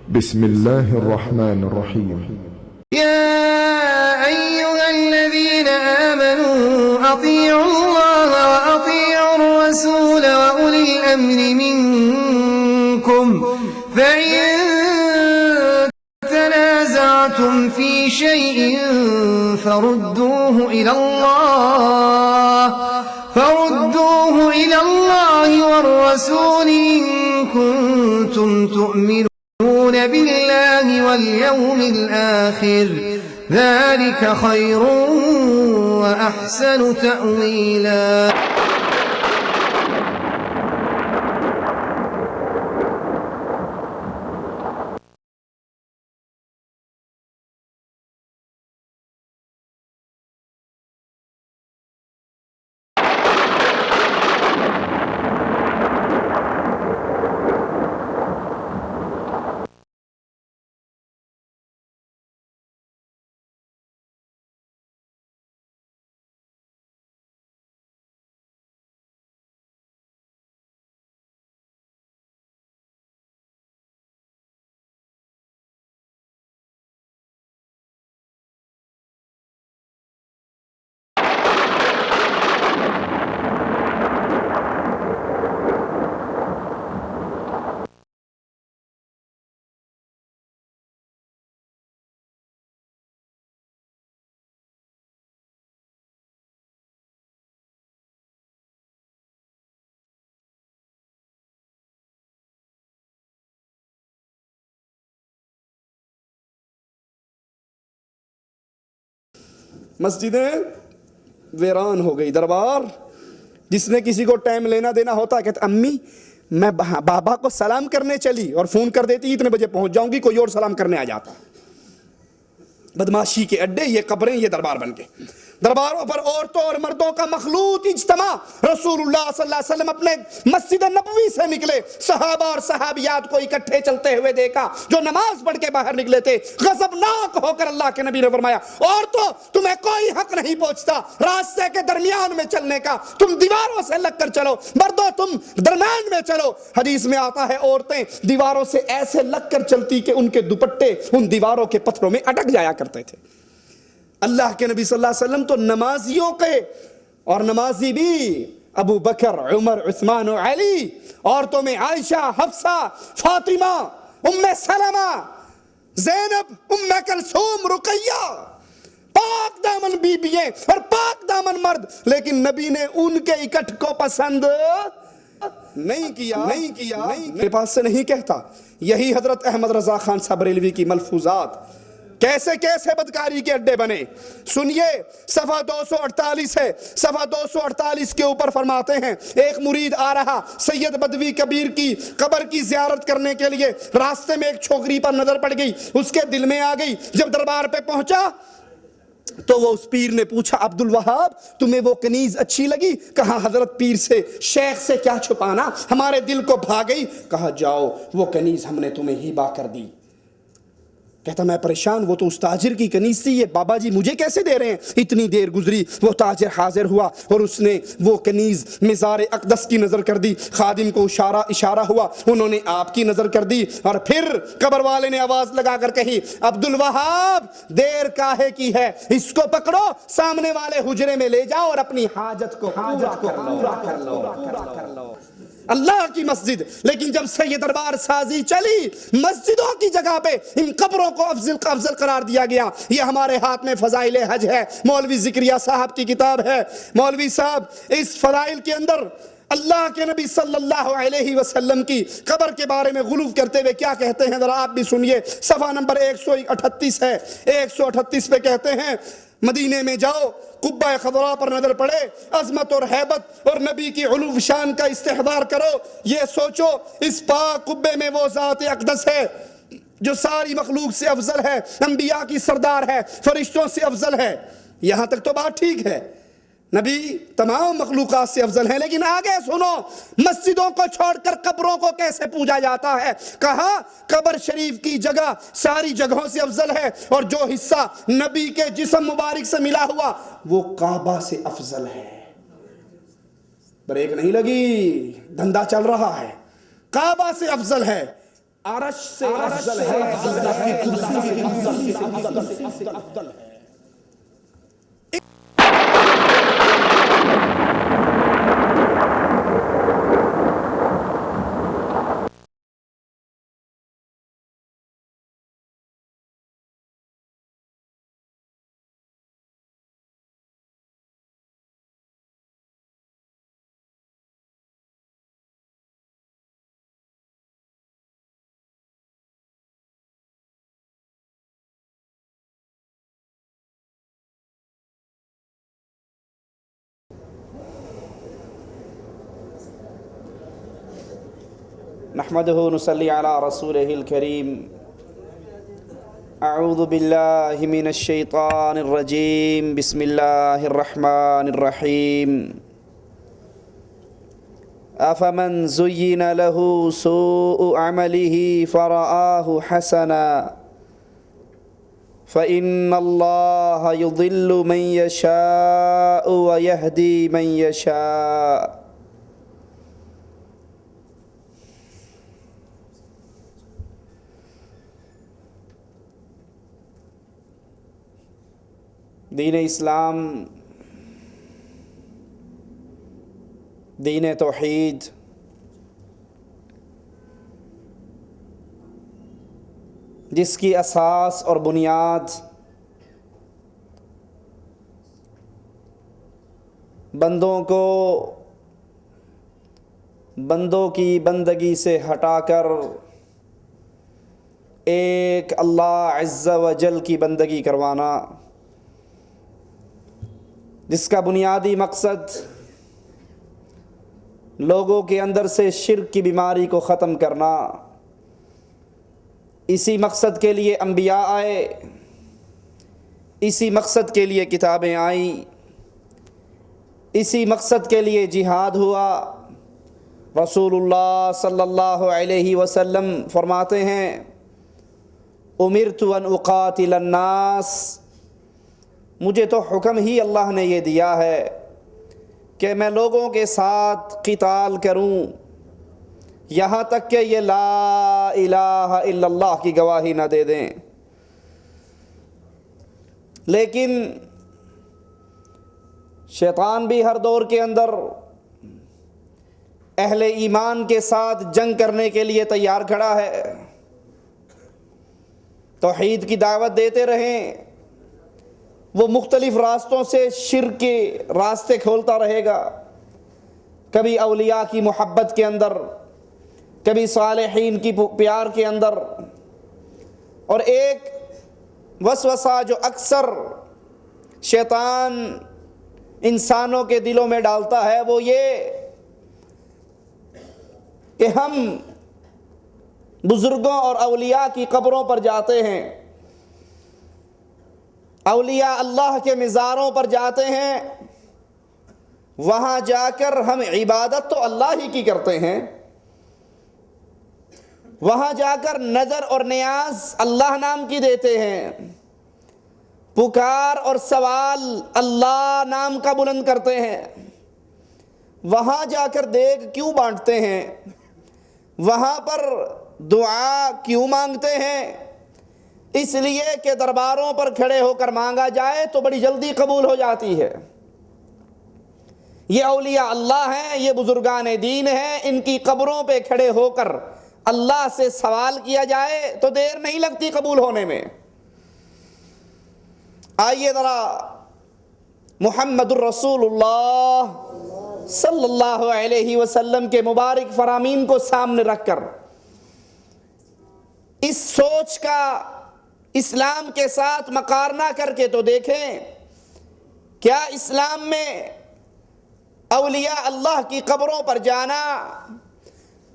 بسم الله الرحمن الرحيم. يا أيها الذين آمنوا أطيعوا الله وأطيعوا الرسول وأولي الأمر منكم فإن تنازعتم في شيء فردوه إلى الله والرسول إن كنتم تؤمنون بالله واليوم الآخر ذلك خير وأحسن تأويلا. مسجدیں ویران ہو گئی. دربار جس نے کسی کو ٹائم لینا دینا ہوتا کہتے امی میں بابا کو سلام کرنے چلی اور فون کر دیتی اتنے بجے پہنچ جاؤں گی, کوئی اور سلام کرنے آ جاتا. بدماشی کے اڈے یہ قبریں, یہ دربار بن گئے. درباروں پر عورتوں اور مردوں کا مخلوط اجتماع. رسول اللہ صلی اللہ علیہ وسلم اپنے مسجد نبوی سے نکلے, صحابہ اور صحابیات کو اکٹھے چلتے ہوئے دیکھا جو نماز پڑھ کے باہر نکلے تھے. غضبناک ہو کر اللہ کے نبی نے فرمایا عورتوں تمہیں کوئی حق نہیں پہنچتا راستے کے درمیان میں چلنے کا, تم دیواروں سے لگ کر چلو. مردوں تم درمیان میں چلو. حدیث میں آتا ہے عورتیں دیواروں سے ایسے لگ کر چلتی کہ ان کے دوپٹے ان دیواروں کے پتھروں میں اٹک جایا کرتے تھے. اللہ کے نبی صلی اللہ علیہ وسلم تو نمازیوں کے, اور نمازی بھی ابو بکر, عمر, عثمان و علی, عورتوں میں عائشہ, حفصہ, فاطمہ, ام سلمہ, زینب, ام کلثوم, رقیہ, پاک دامن بیبییں اور پاک دامن مرد. لیکن نبی نے ان کے اکٹھ کو پسند نہیں کیا. میرے پاس سے نہیں کہتا. یہی حضرت احمد رضا خان صاحب بریلوی کی ملفوظات کیسے کیسے بدکاری کے اڈے بنے. سنیے صفحہ 248 ہے. صفحہ 248 کے اوپر فرماتے ہیں ایک مرید آ رہا سید بدوی کبیر کی قبر کی زیارت کرنے کے لیے. راستے میں ایک چھوکری پر نظر پڑ گئی, اس کے دل میں آ گئی. جب دربار پہ پہنچا تو وہ اس پیر نے پوچھا عبد الوہاب تمہیں وہ کنیز اچھی لگی؟ کہا حضرت پیر سے شیخ سے کیا چھپانا, ہمارے دل کو بھا گئی. کہا جاؤ وہ کنیز ہم نے تمہیں ہبہ کر دی. کہتا میں پریشان, وہ تو اس تاجر کی کنیز تھی, یہ بابا جی مجھے کیسے دے رہے ہیں؟ اتنی دیر گزری, وہ تاجر حاضر ہوا اور اس نے وہ کنیز مزار اقدس کی نظر کر دی. خادم کو اشارہ ہوا, انہوں نے آپ کی نظر کر دی. اور پھر قبر والے نے آواز لگا کر کہی عبد الوہاب دیر کاہے کی ہے, اس کو پکڑو سامنے والے حجرے میں لے جاؤ اور اپنی حاجت کو پورا کر لو. اللہ کی مسجد. لیکن جب سے یہ دربار سازی چلی مسجدوں کی جگہ پہ ان قبروں کو افضل قرار دیا گیا. یہ ہمارے ہاتھ میں فضائل حج ہے, مولوی ذکریہ صاحب کی کتاب ہے. مولوی صاحب اس فضائل کے اندر اللہ کے نبی صلی اللہ علیہ وسلم کی قبر کے بارے میں غلو کرتے ہوئے کیا کہتے ہیں ذرا آپ بھی سنیے. صفحہ نمبر 138 ہے. 138 پہ کہتے ہیں مدینے میں جاؤ, قبہ خضراء پر نظر پڑے, عظمت اور ہیبت اور نبی کی علو شان کا استحضار کرو. یہ سوچو اس پاک قبے میں وہ ذات اقدس ہے جو ساری مخلوق سے افضل ہے, انبیاء کی سردار ہے, فرشتوں سے افضل ہے. یہاں تک تو بات ٹھیک ہے, نبی تمام مخلوقات سے افضل ہیں. لیکن آگے سنو مسجدوں کو چھوڑ کر قبروں کو کیسے پوجا جاتا ہے. کہا قبر شریف کی جگہ ساری جگہوں سے افضل ہے اور جو حصہ نبی کے جسم مبارک سے ملا ہوا وہ کعبہ سے افضل ہے. بریک نہیں لگی, دھندا چل رہا ہے. کعبہ سے افضل ہے. عرش سے افضل ہے، اللہ کی کرسی سے افضل ہے۔ نحمده نصلي على رسوله الكريم اعوذ بالله من الشيطان الرجيم بسم الله الرحمن الرحيم افمن زين له سوء عمله فرآه حسنا فإن الله يضل من يشاء ويهدي من يشاء دین اسلام، دین توحید، جس کی اساس اور بنیاد بندوں کو بندوں کی بندگی سے ہٹا کر ایک اللہ عز و جل کی بندگی کروانا، جس کا بنیادی مقصد لوگوں کے اندر سے شرک کی بیماری کو ختم کرنا، اسی مقصد کے لیے انبیاء آئے، اسی مقصد کے لیے کتابیں آئیں، اسی مقصد کے لیے جہاد ہوا۔ رسول اللہ صلی اللہ علیہ وسلم فرماتے ہیں امرت ان اقاتل الناس، مجھے تو حکم ہی اللہ نے یہ دیا ہے کہ میں لوگوں کے ساتھ قتال کروں یہاں تک کہ یہ لا الہ الا اللہ کی گواہی نہ دے دیں۔ لیکن شیطان بھی ہر دور کے اندر اہل ایمان کے ساتھ جنگ کرنے کے لیے تیار کھڑا ہے، توحید کی دعوت دیتے رہیں، وہ مختلف راستوں سے شرک کے راستے کھولتا رہے گا، کبھی اولیاء کی محبت کے اندر، کبھی صالحین کی پیار کے اندر۔ اور ایک وسوسہ جو اکثر شیطان انسانوں کے دلوں میں ڈالتا ہے وہ یہ کہ ہم بزرگوں اور اولیاء کی قبروں پر جاتے ہیں، اولیاء اللہ کے مزاروں پر جاتے ہیں، وہاں جا کر ہم عبادت تو اللہ ہی کی کرتے ہیں، وہاں جا کر نظر اور نیاز اللہ نام کی دیتے ہیں، پکار اور سوال اللہ نام کا بلند کرتے ہیں، وہاں جا کر دیگ کیوں بانٹتے ہیں، وہاں پر دعا کیوں مانگتے ہیں؟ اس لیے کہ درباروں پر کھڑے ہو کر مانگا جائے تو بڑی جلدی قبول ہو جاتی ہے۔ یہ اولیاء اللہ ہیں، یہ بزرگان دین ہیں، ان کی قبروں پہ کھڑے ہو کر اللہ سے سوال کیا جائے تو دیر نہیں لگتی قبول ہونے میں۔ آئیے ذرا محمد الرسول اللہ صلی اللہ علیہ وسلم کے مبارک فرامین کو سامنے رکھ کر اس سوچ کا اسلام کے ساتھ مقارنہ کر کے تو دیکھیں، کیا اسلام میں اولیاء اللہ کی قبروں پر جانا،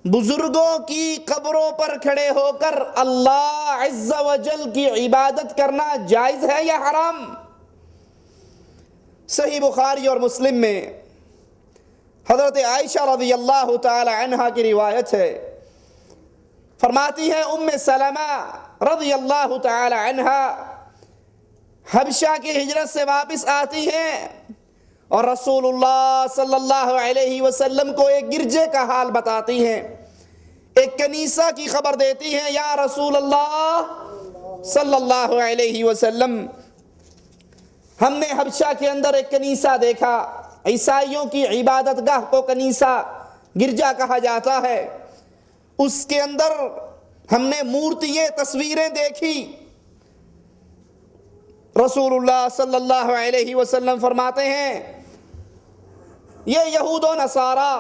بزرگوں کی قبروں پر کھڑے ہو کر اللہ عز و جل کی عبادت کرنا جائز ہے یا حرام؟ صحیح بخاری اور مسلم میں حضرت عائشہ رضی اللہ تعالی عنہا کی روایت ہے، فرماتی ہیں ام سلمہ رضی اللہ تعالی عنہا حبشہ کی ہجرت سے واپس آتی ہیں اور رسول اللہ صلی اللہ علیہ وسلم کو ایک گرجے کا حال بتاتی ہیں ایک کنیسہ کی خبر دیتی ہیں، یا رسول اللہ صلی اللہ علیہ وسلم، ہم نے حبشہ کے اندر ایک کنیسہ دیکھا، عیسائیوں کی عبادت گاہ کو کنیسہ گرجا کہا جاتا ہے، اس کے اندر ہم نے مورتیاں تصویریں دیکھی۔ رسول اللہ صلی اللہ علیہ وسلم فرماتے ہیں یہ یہود و نصارہ،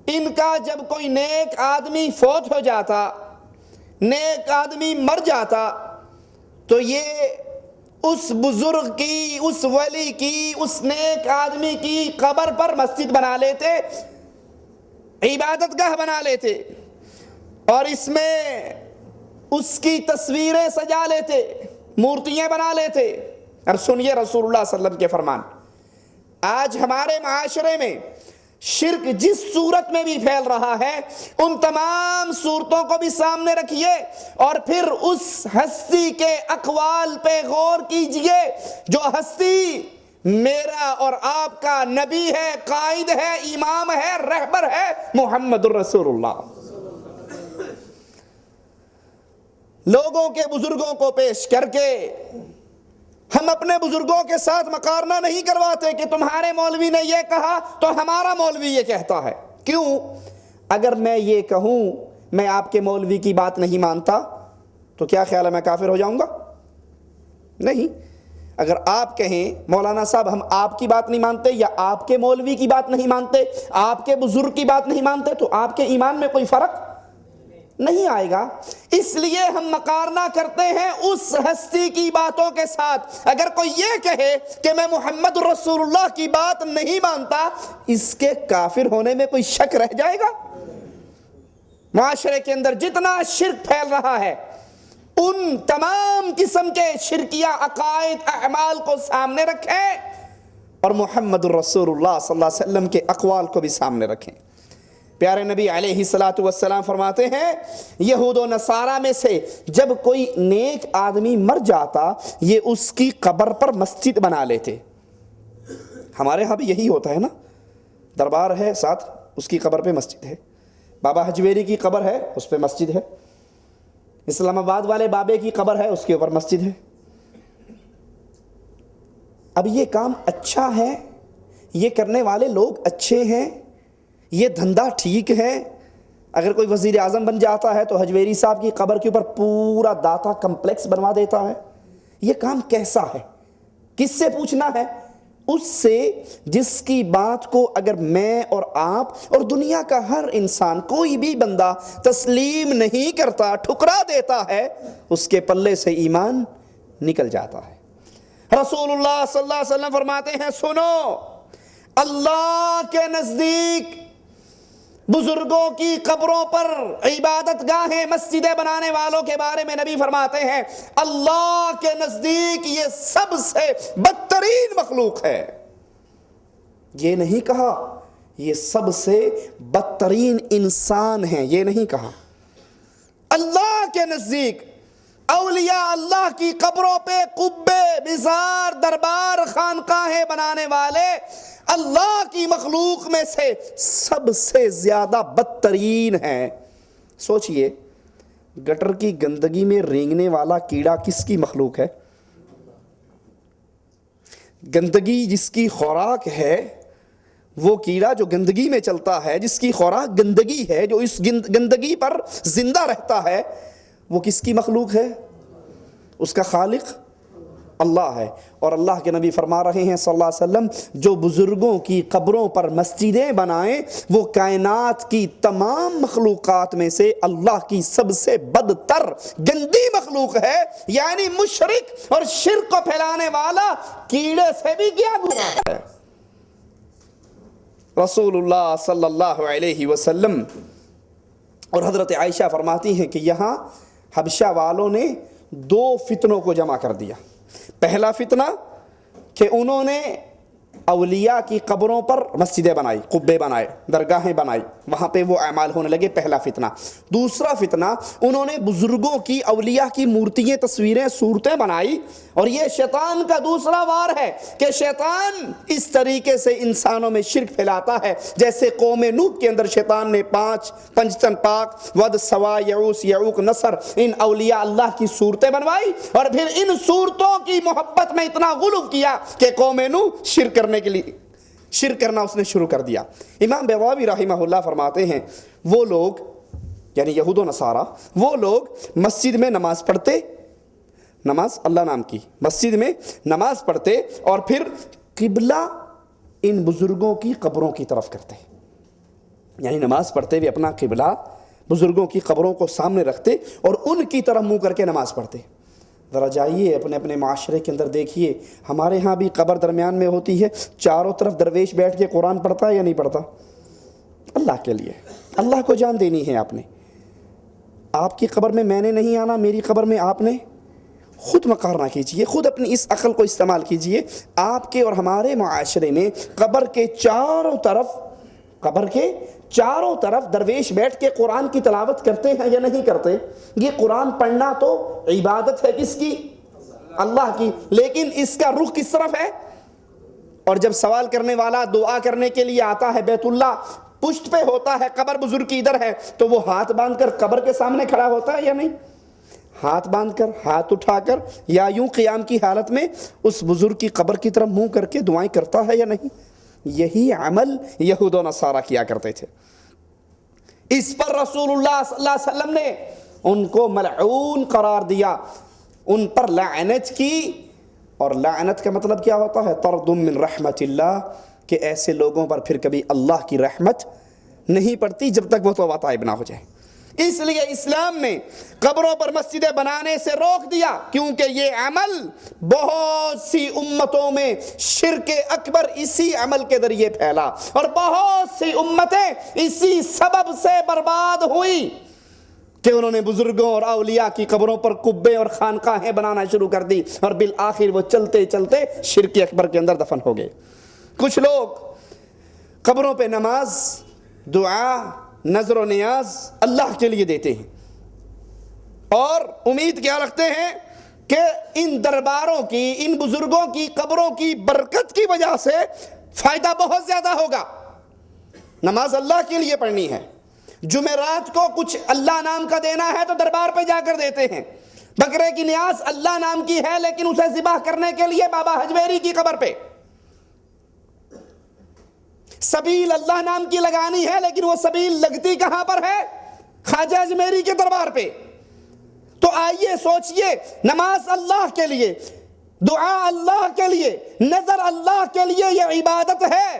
ان کا جب کوئی نیک آدمی فوت ہو جاتا، نیک آدمی مر جاتا، تو یہ اس بزرگ کی، اس ولی کی، اس نیک آدمی کی قبر پر مسجد بنا لیتے، عبادت گاہ بنا لیتے، اور اس میں اس کی تصویریں سجا لیتے، مورتیاں بنا لیتے۔ اور سنیے رسول اللہ صلی اللہ علیہ وسلم کے فرمان، آج ہمارے معاشرے میں شرک جس صورت میں بھی پھیل رہا ہے، ان تمام صورتوں کو بھی سامنے رکھیے اور پھر اس ہستی کے اقوال پہ غور کیجئے جو ہستی میرا اور آپ کا نبی ہے، قائد ہے، امام ہے، رہبر ہے، محمد الرسول اللہ۔ لوگوں کے بزرگوں کو پیش کر کے ہم اپنے بزرگوں کے ساتھ مقارنہ نہیں کرواتے کہ تمہارے مولوی نے یہ کہا تو ہمارا مولوی یہ کہتا ہے۔ کیوں؟ اگر میں یہ کہوں میں آپ کے مولوی کی بات نہیں مانتا تو کیا خیال ہے میں کافر ہو جاؤں گا؟ نہیں۔ اگر آپ کہیں مولانا صاحب ہم آپ کی بات نہیں مانتے، یا آپ کے مولوی کی بات نہیں مانتے، آپ کے بزرگ کی بات نہیں مانتے، تو آپ کے ایمان میں کوئی فرق نہیں آئے گا۔ اس لیے ہم مقارنہ کرتے ہیں اس ہستی کی باتوں کے ساتھ۔ اگر کوئی یہ کہے کہ میں محمد رسول اللہ کی بات نہیں مانتا، اس کے کافر ہونے میں کوئی شک رہ جائے گا؟ معاشرے کے اندر جتنا شرک پھیل رہا ہے، ان تمام قسم کے شرکیہ عقائد اعمال کو سامنے رکھیں اور محمد رسول اللہ صلی اللہ علیہ وسلم کے اقوال کو بھی سامنے رکھیں۔ پیارے نبی علیہ الصلوۃ والسلام فرماتے ہیں یہود و نصارہ میں سے جب کوئی نیک آدمی مر جاتا، یہ اس کی قبر پر مسجد بنا لیتے۔ ہمارے ہاں بھی یہی ہوتا ہے نا، دربار ہے ساتھ اس کی قبر پہ مسجد ہے، بابا حجویری کی قبر ہے اس پہ مسجد ہے، اسلام آباد والے بابے کی قبر ہے اس کے اوپر مسجد ہے۔ اب یہ کام اچھا ہے، یہ کرنے والے لوگ اچھے ہیں، یہ دھندا ٹھیک ہے۔ اگر کوئی وزیر اعظم بن جاتا ہے تو حجویری صاحب کی قبر کے اوپر پورا داتا کمپلیکس بنوا دیتا ہے۔ یہ کام کیسا ہے؟ کس سے پوچھنا ہے؟ اس سے جس کی بات کو اگر میں اور آپ اور دنیا کا ہر انسان، کوئی بھی بندہ تسلیم نہیں کرتا، ٹھکرا دیتا ہے، اس کے پلے سے ایمان نکل جاتا ہے۔ رسول اللہ صلی اللہ علیہ وسلم فرماتے ہیں سنو، اللہ کے نزدیک بزرگوں کی قبروں پر عبادت گاہیں، مسجدیں بنانے والوں کے بارے میں نبی فرماتے ہیں اللہ کے نزدیک یہ سب سے بدترین مخلوق ہے۔ یہ نہیں کہا یہ سب سے بدترین انسان ہیں، یہ نہیں کہا۔ اللہ کے نزدیک اولیاء اللہ کی قبروں پہ قبے، مزار، دربار، خانقاہیں بنانے والے اللہ کی مخلوق میں سے سب سے زیادہ بدترین ہیں۔ سوچئے گٹر کی گندگی میں رینگنے والا کیڑا کس کی مخلوق ہے؟ گندگی جس کی خوراک ہے، وہ کیڑا جو گندگی میں چلتا ہے، جس کی خوراک گندگی ہے، جو اس گندگی پر زندہ رہتا ہے، وہ کس کی مخلوق ہے؟ اس کا خالق اللہ ہے۔ اور اللہ کے نبی فرما رہے ہیں صلی اللہ علیہ وسلم جو بزرگوں کی قبروں پر مسجدیں بنائیں وہ کائنات کی تمام مخلوقات میں سے اللہ کی سب سے بدتر گندی مخلوق ہے، یعنی مشرک اور شرک کو پھیلانے والا کیڑے سے بھی کیا گناہ ہے۔ رسول اللہ صلی اللہ علیہ وسلم اور حضرت عائشہ فرماتی ہیں کہ یہاں حبشہ والوں نے دو فتنوں کو جمع کر دیا۔ پہلا فتنہ کہ انہوں نے اولیاء کی قبروں پر مسجدیں بنائی، قبے بنائے، درگاہیں بنائی، وہاں پہ وہ اعمال ہونے لگے، پہلا فتنہ۔ دوسرا فتنہ، انہوں نے بزرگوں کی، اولیاء کی مورتیاں، تصویریں، صورتیں بنائی، اور یہ شیطان کا دوسرا وار ہے کہ شیطان اس طریقے سے انسانوں میں شرک پھیلاتا ہے جیسے قوم نوح کے اندر شیطان نے پنجتن پاک، ود، سوا، یعوس، یعوق، نصر، ان اولیاء اللہ کی صورتیں بنوائی، اور پھر ان صورتوں کی محبت میں اتنا غلو کیا کہ قوم نوح شرک کرنا اس نے شروع کر دیا۔ امام بیضاوی رحمہ اللہ فرماتے ہیں وہ لوگ، یعنی یہود و نصارہ، وہ لوگ مسجد میں نماز پڑھتے، نماز اللہ نام کی، مسجد میں نماز پڑھتے اور پھر قبلہ ان بزرگوں کی قبروں کی طرف کرتے، یعنی نماز پڑھتے ہوئے اپنا قبلہ بزرگوں کی قبروں کو سامنے رکھتے اور ان کی طرف منہ کر کے نماز پڑھتے۔ ذرا جائیے اپنے اپنے معاشرے کے اندر دیکھیے، ہمارے ہاں بھی قبر درمیان میں ہوتی ہے، چاروں طرف درویش بیٹھ کے قرآن پڑھتا ہے یا نہیں پڑھتا؟ اللہ کے لیے، اللہ کو جان دینی ہے آپ نے۔ آپ کی قبر میں نے نہیں آنا، میری قبر میں آپ نے خود مقارنہ کیجئے، خود اپنی اس عقل کو استعمال کیجئے۔ آپ کے اور ہمارے معاشرے میں قبر کے چاروں طرف درویش بیٹھ کے قرآن کی تلاوت کرتے ہیں یا نہیں کرتے؟ یہ قرآن پڑھنا تو عبادت ہے کس کی؟ اللہ کی، لیکن اس کا رخ کس طرف ہے؟ اور جب سوال کرنے والا دعا کرنے کے لیے آتا ہے، بیت اللہ پشت پہ ہوتا ہے، قبر بزرگ کی ادھر ہے، تو وہ ہاتھ باندھ کر قبر کے سامنے کھڑا ہوتا ہے یا نہیں؟ ہاتھ باندھ کر، ہاتھ اٹھا کر، یا یوں قیام کی حالت میں اس بزرگ کی قبر کی طرف منہ کر کے دعائیں کرتا ہے یا نہیں؟ یہی عمل یہود و نصارہ کیا کرتے تھے۔ اس پر رسول اللہ صلی اللہ علیہ وسلم نے ان کو ملعون قرار دیا، ان پر لعنت کی، اور لعنت کا مطلب کیا ہوتا ہے؟ طرد من رحمت اللہ، کہ ایسے لوگوں پر پھر کبھی اللہ کی رحمت نہیں پڑتی جب تک وہ توبہ طائب نہ ہو جائے۔ اس لیے اسلام نے قبروں پر مسجدیں بنانے سے روک دیا، کیونکہ یہ عمل بہت سی امتوں میں شرک اکبر اسی عمل کے ذریعے پھیلا، اور بہت سی امتیں اسی سبب سے برباد ہوئی کہ انہوں نے بزرگوں اور اولیاء کی قبروں پر قبے اور خانقاہیں بنانا شروع کر دی، اور بالآخر وہ چلتے چلتے شرک اکبر کے اندر دفن ہو گئے۔ کچھ لوگ قبروں پہ نماز، دعا، نظر و نیاز اللہ کے لیے دیتے ہیں، اور امید کیا رکھتے ہیں کہ ان درباروں کی، ان بزرگوں کی قبروں کی برکت کی وجہ سے فائدہ بہت زیادہ ہوگا۔ نماز اللہ کے لیے پڑھنی ہے، جمعرات کو کچھ اللہ نام کا دینا ہے تو دربار پہ جا کر دیتے ہیں، بکرے کی نیاز اللہ نام کی ہے لیکن اسے ذبح کرنے کے لیے بابا حجویری کی قبر پہ، سبیل اللہ نام کی لگانی ہے لیکن وہ سبیل لگتی کہاں پر ہے؟ خواجہ اجمیری کے دربار پہ۔ تو آئیے سوچئے، نماز اللہ کے لیے، دعا اللہ کے لیے، نظر اللہ کے لیے یہ عبادت ہے۔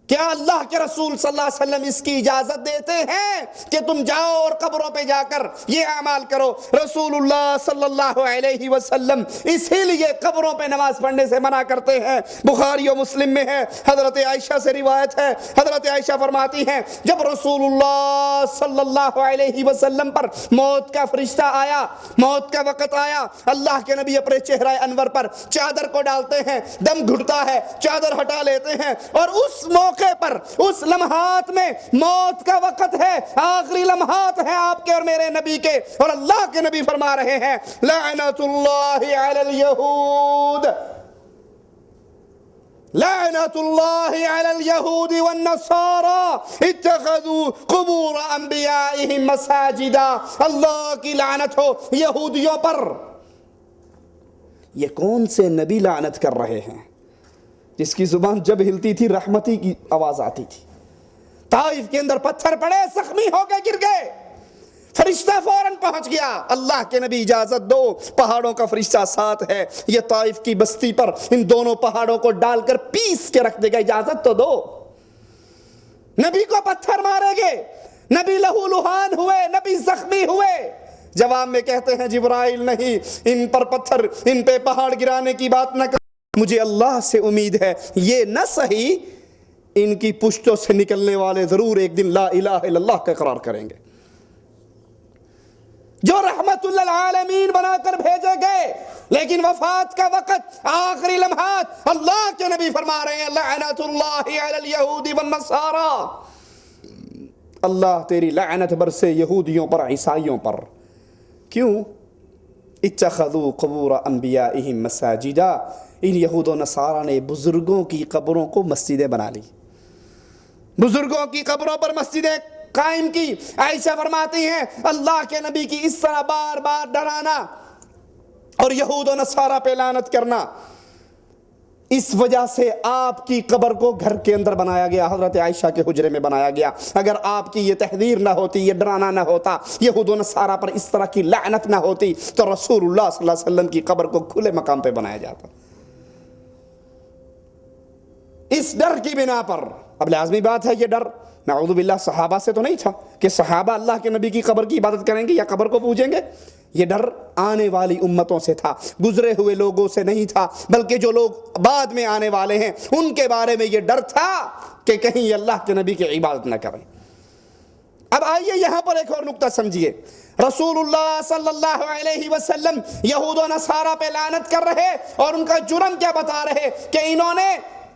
کیا اللہ کے رسول صلی اللہ علیہ وسلم اس کی اجازت دیتے ہیں کہ تم جاؤ اور قبروں پہ جا کر یہ اعمال کرو؟ رسول اللہ صلی اللہ علیہ وسلم اسی لیے قبروں پہ نماز پڑھنے سے منع کرتے ہیں۔ بخاری و مسلم میں ہے، حضرت عائشہ سے روایت ہے، حضرت عائشہ فرماتی ہیں جب رسول اللہ صلی اللہ علیہ وسلم پر موت کا فرشتہ آیا، موت کا وقت آیا، اللہ کے نبی اپنے چہرہ انور پر چادر کو ڈالتے ہیں، دم گھٹتا ہے، چادر ہٹا لیتے ہیں، اور اس موقع پر، اس لمحات میں موت کا وقت ہے، آخری لمحات ہیں آپ کے اور میرے نبی کے، اور اللہ کے نبی فرما رہے ہیں لعنت اللہ علی الیہود، لعنت اللہ علی الیہود والنصارى اتخذوا قبور انبیائهم مساجدا، اللہ کی لعنت ہو یہودیوں پر۔ یہ کون سے نبی لعنت کر رہے ہیں جس کی زبان جب ہلتی تھی رحمتی کی آواز آتی تھی؟ طائف کے اندر پتھر پڑے، زخمی ہو کے گر گئے، فرشتہ فوراً پہنچ گیا، اللہ کے نبی اجازت دو، پہاڑوں کا فرشتہ ساتھ ہے، یہ طائف کی بستی پر ان دونوں پہاڑوں کو ڈال کر پیس کے رکھ دے گا، اجازت تو دو۔ نبی کو پتھر مارے گے، نبی لہو لہان ہوئے، نبی زخمی ہوئے، جواب میں کہتے ہیں جبرائیل نہیں، ان پر پتھر، ان پہ پہاڑ گرانے کی بات نہ کر، مجھے اللہ سے امید ہے یہ نہ صحیح ان کی پشتوں سے نکلنے والے ضرور ایک دن لا الہ الا اللہ کا اقرار کریں گے۔ جو رحمت للعالمین بنا کر بھیجے گئے، لیکن وفات کا وقت، آخری لمحات، اللہ کے نبی فرما رہے ہیں لعنت اللہ علی الیہود والنصارى، اللہ تیری لعنت برسے یہودیوں پر، عیسائیوں پر۔ کیوں؟ اتخذوا قبور انبیائہم مساجدا، ان یہود و نصارہ نے بزرگوں کی قبروں کو مسجدیں بنا لی، بزرگوں کی قبروں پر مسجدیں قائم کی۔ عائشہ فرماتی ہیں اللہ کے نبی کی اس طرح بار بار ڈرانا اور یہود و نصارہ پہ لعنت کرنا، اس وجہ سے آپ کی قبر کو گھر کے اندر بنایا گیا، حضرت عائشہ کے حجرے میں بنایا گیا۔ اگر آپ کی یہ تحذیر نہ ہوتی، یہ ڈرانا نہ ہوتا، یہود و نصارہ پر اس طرح کی لعنت نہ ہوتی، تو رسول اللہ صلی اللہ علیہ وسلم کی قبر کو کھلے مقام پہ بنایا جاتا۔ اس ڈر کی بنا پر، اب لازمی بات ہے یہ ڈر نعوذ باللہ صحابہ سے تو نہیں تھا کہ صحابہ اللہ کے نبی کی قبر کی عبادت کریں گے یا قبر کو پوجیں گے، یہ ڈر آنے والی امتوں سے تھا، گزرے ہوئے لوگوں سے نہیں تھا، بلکہ جو لوگ بعد میں آنے والے ہیں ان کے بارے میں یہ ڈر تھا کہ کہیں یہ اللہ کے نبی کی عبادت نہ کریں۔ اب آئیے یہاں پر ایک اور نقطہ سمجھیے، رسول اللہ صلی اللہ علیہ وسلم یہود و نصارہ پہ لعنت کر رہے اور ان کا جرم کیا بتا رہے کہ انہوں نے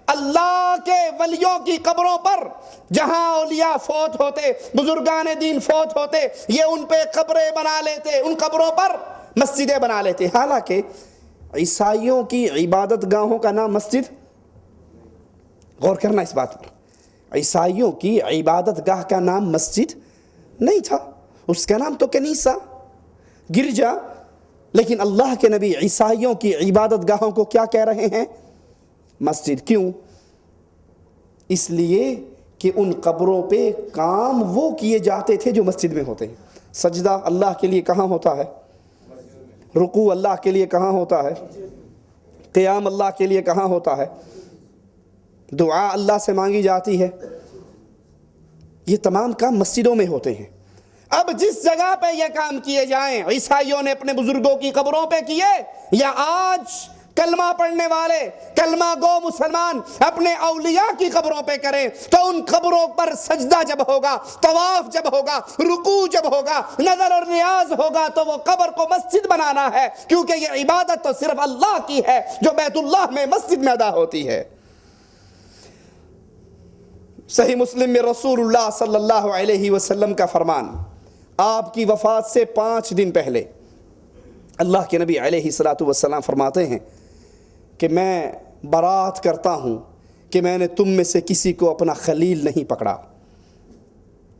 اللہ کے ولیوں کی قبروں پر، جہاں اولیاء فوت ہوتے، بزرگان دین فوت ہوتے، یہ ان پہ قبریں بنا لیتے، ان قبروں پر مسجدیں بنا لیتے۔ حالانکہ عیسائیوں کی عبادت گاہوں کا نام مسجد، غور کرنا اس بات پر، عیسائیوں کی عبادت گاہ کا نام مسجد نہیں تھا، اس کا نام تو کنیسہ، گرجا۔ لیکن اللہ کے نبی عیسائیوں کی عبادت گاہوں کو کیا کہہ رہے ہیں؟ مسجد۔ کیوں؟ اس لیے کہ ان قبروں پہ کام وہ کیے جاتے تھے جو مسجد میں ہوتے ہیں۔ سجدہ اللہ کے لیے کہاں ہوتا ہے؟ رکوع اللہ کے لیے کہاں ہوتا ہے؟ قیام اللہ کے لیے کہاں ہوتا ہے؟ دعا اللہ سے مانگی جاتی ہے، یہ تمام کام مسجدوں میں ہوتے ہیں۔ اب جس جگہ پہ یہ کام کیے جائیں، عیسائیوں نے اپنے بزرگوں کی قبروں پہ کیے، یا آج کلمہ پڑھنے والے، کلمہ گو مسلمان اپنے اولیاء کی قبروں پہ کریں، تو ان قبروں پر سجدہ جب ہوگا، طواف جب ہوگا، رکوع جب ہوگا، نظر اور نیاز ہوگا، تو وہ قبر کو مسجد بنانا ہے، کیونکہ یہ عبادت تو صرف اللہ کی ہے جو بیت اللہ میں مسجد میں ادا ہوتی ہے۔ صحیح مسلم میں رسول اللہ صلی اللہ علیہ وسلم کا فرمان، آپ کی وفات سے 5 دن پہلے اللہ کے نبی علیہ الصلوۃ والسلام فرماتے ہیں کہ میں برات کرتا ہوں کہ میں نے تم میں سے کسی کو اپنا خلیل نہیں پکڑا۔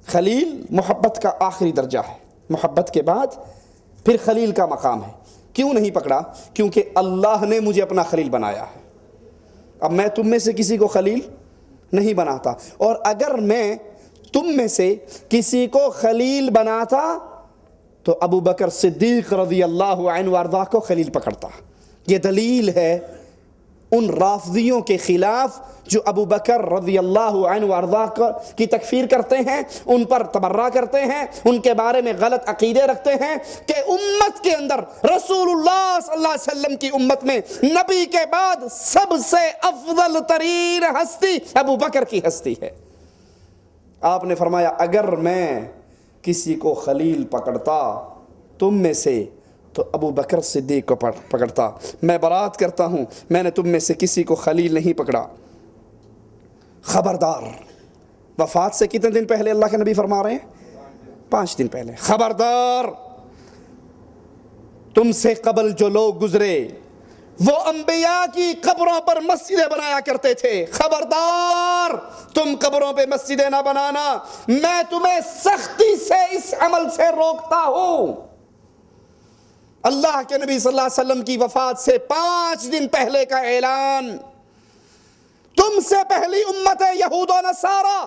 خلیل محبت کا آخری درجہ ہے، محبت کے بعد پھر خلیل کا مقام ہے۔ کیوں نہیں پکڑا؟ کیونکہ اللہ نے مجھے اپنا خلیل بنایا ہے۔ اب میں تم میں سے کسی کو خلیل نہیں بناتا، اور اگر میں تم میں سے کسی کو خلیل بناتا تو ابو بکر صدیق رضی اللہ عنہ وارضاہ کو خلیل پکڑتا۔ یہ دلیل ہے ان رافضیوں کے خلاف جو ابو بکر رضی اللہ عنہ وارضاہ کی تکفیر کرتے ہیں، ان پر تبرہ کرتے ہیں، ان کے بارے میں غلط عقیدے رکھتے ہیں کہ امت کے اندر رسول اللہ صلی اللہ علیہ وسلم کی امت میں نبی کے بعد سب سے افضل ترین ہستی ابو بکر کی ہستی ہے۔ آپ نے فرمایا اگر میں کسی کو خلیل پکڑتا تم میں سے تو ابو بکر صدیق کو پکڑتا۔ میں برات کرتا ہوں میں نے تم میں سے کسی کو خلیل نہیں پکڑا۔ خبردار، وفات سے کتنے دن پہلے اللہ کے نبی فرما رہے ہیں؟ 5 دن پہلے۔ خبردار، تم سے قبل جو لوگ گزرے وہ انبیاء کی قبروں پر مسجدیں بنایا کرتے تھے، خبردار تم قبروں پہ مسجدیں نہ بنانا، میں تمہیں سختی سے اس عمل سے روکتا ہوں۔ اللہ کے نبی صلی اللہ علیہ وسلم کی وفات سے 5 دن پہلے کا اعلان۔ تم سے پہلی امت یہود و نصارہ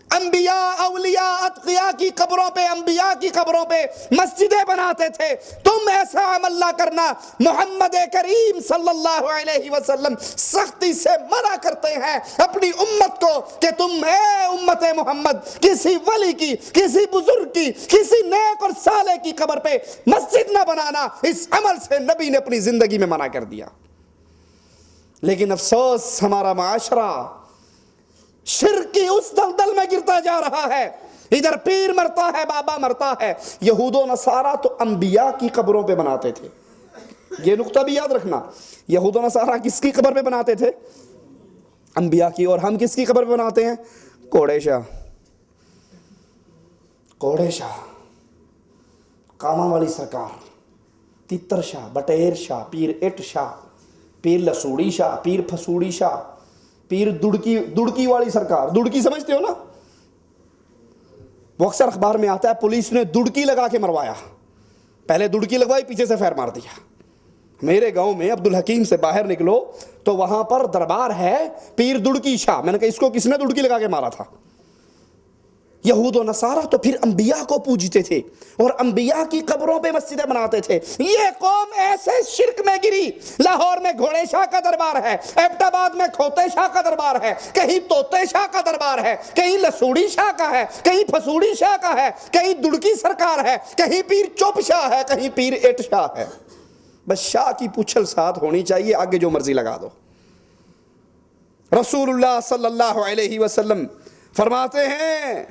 انبیاء، اولیاء، اتقیاء کی قبروں پہ، انبیاء کی قبروں پہ مسجدیں بناتے تھے، تم ایسا عمل نہ کرنا۔ محمد کریم صلی اللہ علیہ وسلم سختی سے منع کرتے ہیں اپنی امت کو کہ تم اے امت محمد کسی ولی کی، کسی بزرگ کی، کسی نیک اور صالح کی قبر پہ مسجد نہ بنانا۔ اس عمل سے نبی نے اپنی زندگی میں منع کر دیا۔ لیکن افسوس، ہمارا معاشرہ شرک کی اس دلدل میں گرتا جا رہا ہے، ادھر پیر مرتا ہے، بابا مرتا ہے۔ یہود و نصارہ تو انبیاء کی قبروں پہ بناتے تھے، یہ نقطہ بھی یاد رکھنا، یہود و نصارہ کس کی قبر پہ بناتے تھے؟ انبیاء کی. اور ہم کس کی قبر پہ بناتے ہیں؟ کوڑے شاہ، کوڑے شاہ، کاما والی سرکار، تیتر شاہ، بٹیر شاہ، پیر اٹ شاہ، پیر لسوڑی شاہ، پیر پھسوڑی شاہ، پیر دڑکی والی سرکار. دڑکی سمجھتے ہو نا؟ وہ اکثر اخبار میں آتا ہے پولیس نے دڑکی لگا کے مروایا. پہلے دڑکی لگوائی، پیچھے سے فیر مار دیا. میرے گاؤں میں عبدالحکیم سے باہر نکلو تو وہاں پر دربار ہے پیر دڑکی شاہ. میں نے کہا اس کو کس نے دڑکی لگا کے مارا تھا؟ یہود و نصارہ تو پھر انبیاء کو پوجتے تھے اور انبیاء کی قبروں پہ مسجدیں بناتے تھے. یہ قوم ایسے شرک میں گری. لاہور میں گھوڑے شاہ کا دربار ہے، ایبٹ آباد میں کھوتے شاہ کا دربار ہے، کہیں طوطے شاہ کا دربار ہے، کہیں لسوڑی شاہ کا ہے، کہیں پھسوڑی شاہ کا ہے، کہیں دڑکی سرکار ہے، کہیں پیر چپ شاہ ہے، کہیں پیر اٹ شاہ ہے. بس شاہ کی پوچھل ساتھ ہونی چاہیے، آگے جو مرضی لگا دو. رسول اللہ صلی اللہ علیہ وسلم فرماتے ہیں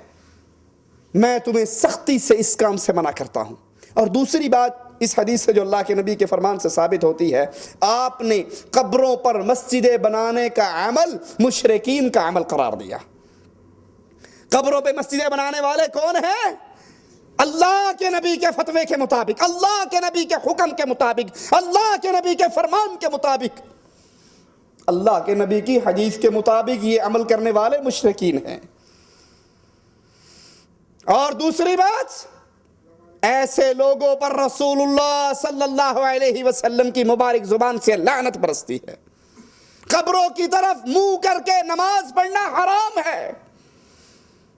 میں تمہیں سختی سے اس کام سے منع کرتا ہوں. اور دوسری بات اس حدیث سے جو اللہ کے نبی کے فرمان سے ثابت ہوتی ہے، آپ نے قبروں پر مسجدیں بنانے کا عمل مشرکین کا عمل قرار دیا. قبروں پہ مسجدیں بنانے والے کون ہیں؟ اللہ کے نبی کے فتوے کے مطابق، اللہ کے نبی کے حکم کے مطابق، اللہ کے نبی کے فرمان کے مطابق، اللہ کے نبی کی حدیث کے مطابق یہ عمل کرنے والے مشرکین ہیں. اور دوسری بات، ایسے لوگوں پر رسول اللہ صلی اللہ علیہ وسلم کی مبارک زبان سے لعنت برستی ہے. قبروں کی طرف منہ کر کے نماز پڑھنا حرام ہے.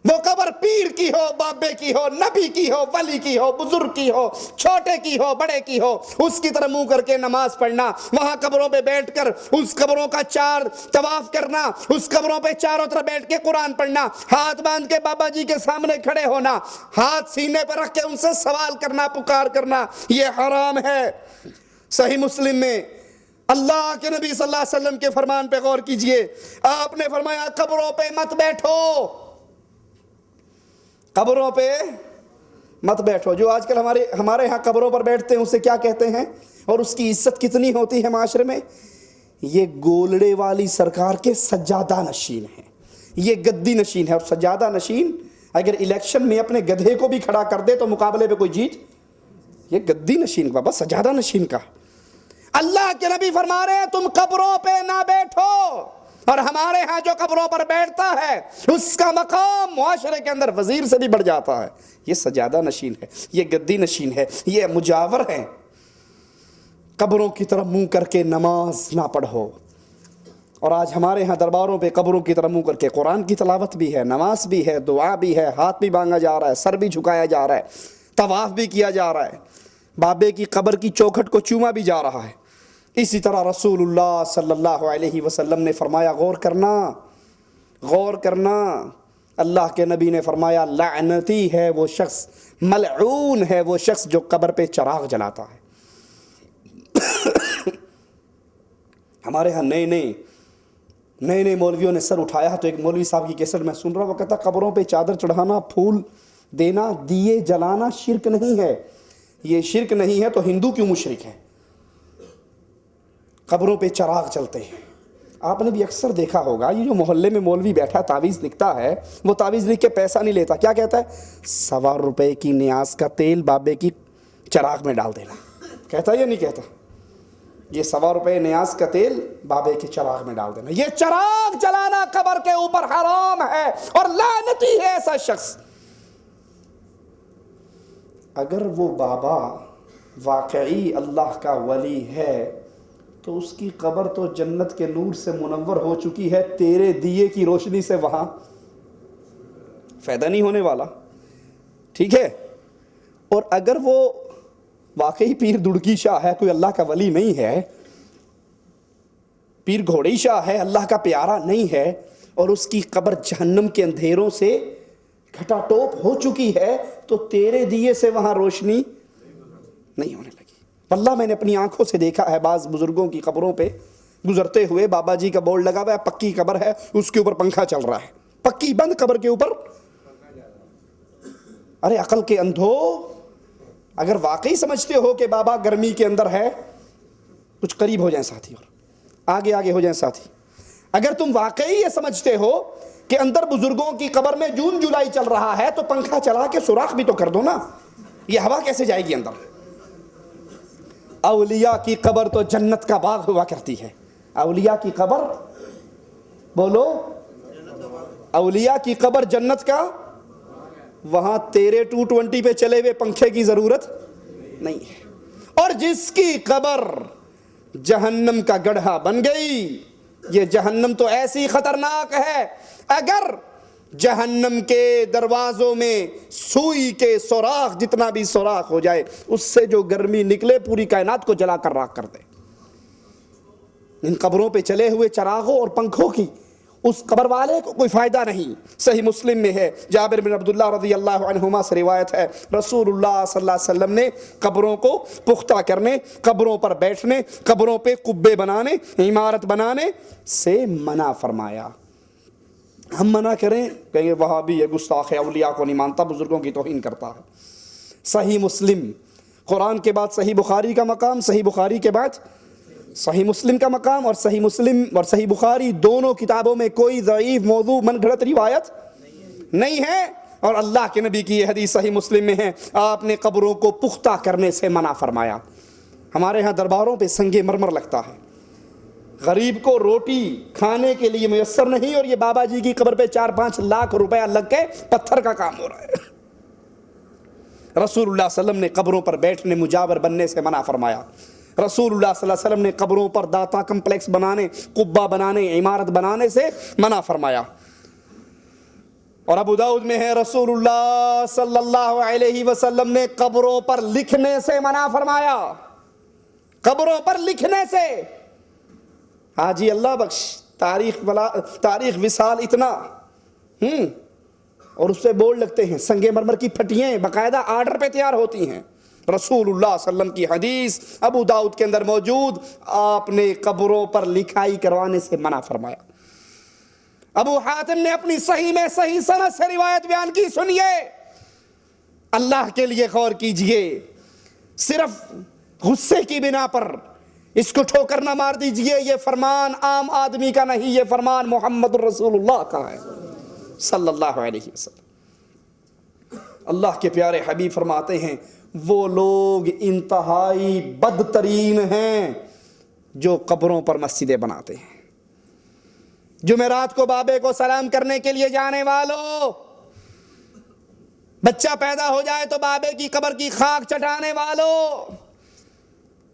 وہ قبر پیر کی ہو، بابے کی ہو، نبی کی ہو، ولی کی ہو، بزرگ کی ہو، چھوٹے کی ہو، بڑے کی ہو، اس کی طرف منہ کر کے نماز پڑھنا، وہاں قبروں پہ بیٹھ کر اس قبروں کا چار طواف کرنا، اس قبروں پہ چاروں طرف بیٹھ کے قرآن پڑھنا، ہاتھ باندھ کے بابا جی کے سامنے کھڑے ہونا، ہاتھ سینے پہ رکھ کے ان سے سوال کرنا، پکار کرنا، یہ حرام ہے. صحیح مسلم میں اللہ کے نبی صلی اللہ علیہ وسلم کے فرمان پہ غور کیجئے. آپ نے فرمایا قبروں پہ مت بیٹھو، قبروں پہ مت بیٹھو. جو آج کل ہمارے ہاں قبروں پر بیٹھتے ہیں اسے کیا کہتے ہیں اور اس کی عزت کتنی ہوتی ہے معاشرے میں؟ یہ گولڑے والی سرکار کے سجادہ نشین ہیں، یہ گدی نشین ہے. اور سجادہ نشین اگر الیکشن میں اپنے گدھے کو بھی کھڑا کر دے تو مقابلے پہ کوئی جیت؟ یہ گدی نشین کا، بس سجادہ نشین کا. اللہ کے نبی فرما رہے ہیں تم قبروں پہ نہ بیٹھو. اور ہمارے ہاں جو قبروں پر بیٹھتا ہے اس کا مقام معاشرے کے اندر وزیر سے بھی بڑھ جاتا ہے. یہ سجادہ نشین ہے، یہ گدی نشین ہے، یہ مجاور ہیں. قبروں کی طرف منہ کر کے نماز نہ پڑھو. اور آج ہمارے ہاں درباروں پہ قبروں کی طرف منہ کر کے قرآن کی تلاوت بھی ہے، نماز بھی ہے، دعا بھی ہے، ہاتھ بھی مانگا جا رہا ہے، سر بھی جھکایا جا رہا ہے، طواف بھی کیا جا رہا ہے، بابے کی قبر کی چوکھٹ کو چوما بھی جا رہا ہے. اسی طرح رسول اللہ صلی اللہ علیہ وسلم نے فرمایا غور کرنا، غور کرنا. اللہ کے نبی نے فرمایا لعنتی ہے وہ شخص، ملعون ہے وہ شخص جو قبر پہ چراغ جلاتا ہے. ہمارے ہاں نئے مولویوں نے سر اٹھایا تو ایک مولوی صاحب کی کیسٹ میں سن رہا، وہ کہتا قبروں پہ چادر چڑھانا، پھول دینا، دیے جلانا شرک نہیں ہے. یہ شرک نہیں ہے تو ہندو کیوں مشرک ہے؟ قبروں پہ چراغ چلتے ہیں. آپ نے بھی اکثر دیکھا ہوگا یہ جو محلے میں مولوی بیٹھا تعویذ لکھتا ہے، وہ تعویذ لکھ کے پیسہ نہیں لیتا. کیا کہتا ہے؟ 1.25 روپے کی نیاز کا تیل بابے کی چراغ میں ڈال دینا. کہتا ہے یا نہیں کہتا؟ یہ 1.25 روپے نیاز کا تیل بابے کے چراغ میں ڈال دینا. یہ چراغ جلانا قبر کے اوپر حرام ہے اور لعنتی ہے ایسا شخص. اگر وہ بابا واقعی اللہ کا ولی ہے تو اس کی قبر تو جنت کے نور سے منور ہو چکی ہے، تیرے دیے کی روشنی سے وہاں فائدہ نہیں ہونے والا. ٹھیک ہے؟ اور اگر وہ واقعی پیر دڑکی شاہ ہے، کوئی اللہ کا ولی نہیں ہے، پیر گھوڑی شاہ ہے، اللہ کا پیارا نہیں ہے، اور اس کی قبر جہنم کے اندھیروں سے گھٹا ٹوپ ہو چکی ہے، تو تیرے دیے سے وہاں روشنی نہیں ہونے لگی. واللہ میں نے اپنی آنکھوں سے دیکھا ہے بعض بزرگوں کی قبروں پہ گزرتے ہوئے، بابا جی کا بورڈ لگا ہوا ہے، پکی قبر ہے، اس کے اوپر پنکھا چل رہا ہے، پکی بند قبر کے اوپر. ارے عقل کے اندھو، اگر واقعی سمجھتے ہو کہ بابا گرمی کے اندر ہے کچھ قریب ہو جائیں ساتھی اور آگے آگے ہو جائیں ساتھی. اگر تم واقعی یہ سمجھتے ہو کہ اندر بزرگوں کی قبر میں جون جولائی چل رہا ہے تو پنکھا چلا کے سوراخ بھی تو کر دو نا, یہ ہوا کیسے جائے گی اندر؟ اولیاء کی قبر تو جنت کا باغ ہوا کرتی ہے. اولیاء کی قبر, بولو, اولیاء کی قبر جنت کا, وہاں تیرے 220 پہ چلے ہوئے پنکھے کی ضرورت نہیں ہے. اور جس کی قبر جہنم کا گڑھا بن گئی, یہ جہنم تو ایسی خطرناک ہے, اگر جہنم کے دروازوں میں سوئی کے سوراخ جتنا بھی سوراخ ہو جائے, اس سے جو گرمی نکلے پوری کائنات کو جلا کر راکھ کر دے. ان قبروں پہ چلے ہوئے چراغوں اور پنکھوں کی اس قبر والے کو کوئی فائدہ نہیں. صحیح مسلم میں ہے, جابر بن عبداللہ رضی اللہ عنہما سے روایت ہے, رسول اللہ صلی اللہ علیہ وسلم نے قبروں کو پختہ کرنے, قبروں پر بیٹھنے, قبروں پہ قبے بنانے, عمارت بنانے سے منع فرمایا. ہم منع کریں, کہیں گے وہابی یہ گستاخ ہے, اولیاء کو نہیں مانتا, بزرگوں کی توہین کرتا ہے. صحیح مسلم, قرآن کے بعد صحیح بخاری کا مقام, صحیح بخاری کے بعد صحیح مسلم کا مقام, اور صحیح مسلم اور صحیح بخاری دونوں کتابوں میں کوئی ضعیف موضوع من گھڑت روایت نہیں ہے. اور اللہ کے نبی کی یہ حدیث صحیح مسلم میں ہے, آپ نے قبروں کو پختہ کرنے سے منع فرمایا. ہمارے ہاں درباروں پہ سنگ مرمر لگتا ہے, غریب کو روٹی کھانے کے لیے میسر نہیں, اور یہ بابا جی کی قبر پہ 4-5 لاکھ روپیہ لگ کے پتھر کا کام ہو رہا ہے. رسول اللہ صلی اللہ علیہ وسلم نے قبروں پر بیٹھنے, مجاور بننے سے منع فرمایا. رسول اللہ صلی اللہ علیہ وسلم نے قبروں پر داتا کمپلیکس بنانے, قبہ بنانے, عمارت بنانے سے منع فرمایا. اور ابو داؤد میں ہے, رسول اللہ صلی اللہ علیہ وسلم نے قبروں پر لکھنے سے منع فرمایا. قبروں پر لکھنے سے. حاجی اللہ بخش تاریخ وصال اتنا اور اس پہ بورڈ لگتے ہیں, سنگ مرمر کی پھٹیاں باقاعدہ آرڈر پہ تیار ہوتی ہیں. رسول اللہ صلی اللہ علیہ وسلم کی حدیث ابو داؤد کے اندر موجود, آپ نے قبروں پر لکھائی کروانے سے منع فرمایا. ابو حاتم نے اپنی صحیح میں صحیح سند سے روایت بیان کی, سنیے, اللہ کے لیے غور کیجئے. صرف غصے کی بنا پر اس کو ٹھوکر نہ مار دیجئے, یہ فرمان عام آدمی کا نہیں, یہ فرمان محمد الرسول اللہ کا ہے صلی اللہ علیہ وسلم. اللہ کے پیارے حبیب فرماتے ہیں, وہ لوگ انتہائی بدترین ہیں جو قبروں پر مسجدیں بناتے ہیں. جمعرات کو بابے کو سلام کرنے کے لیے جانے والوں, بچہ پیدا ہو جائے تو بابے کی قبر کی خاک چٹانے والوں,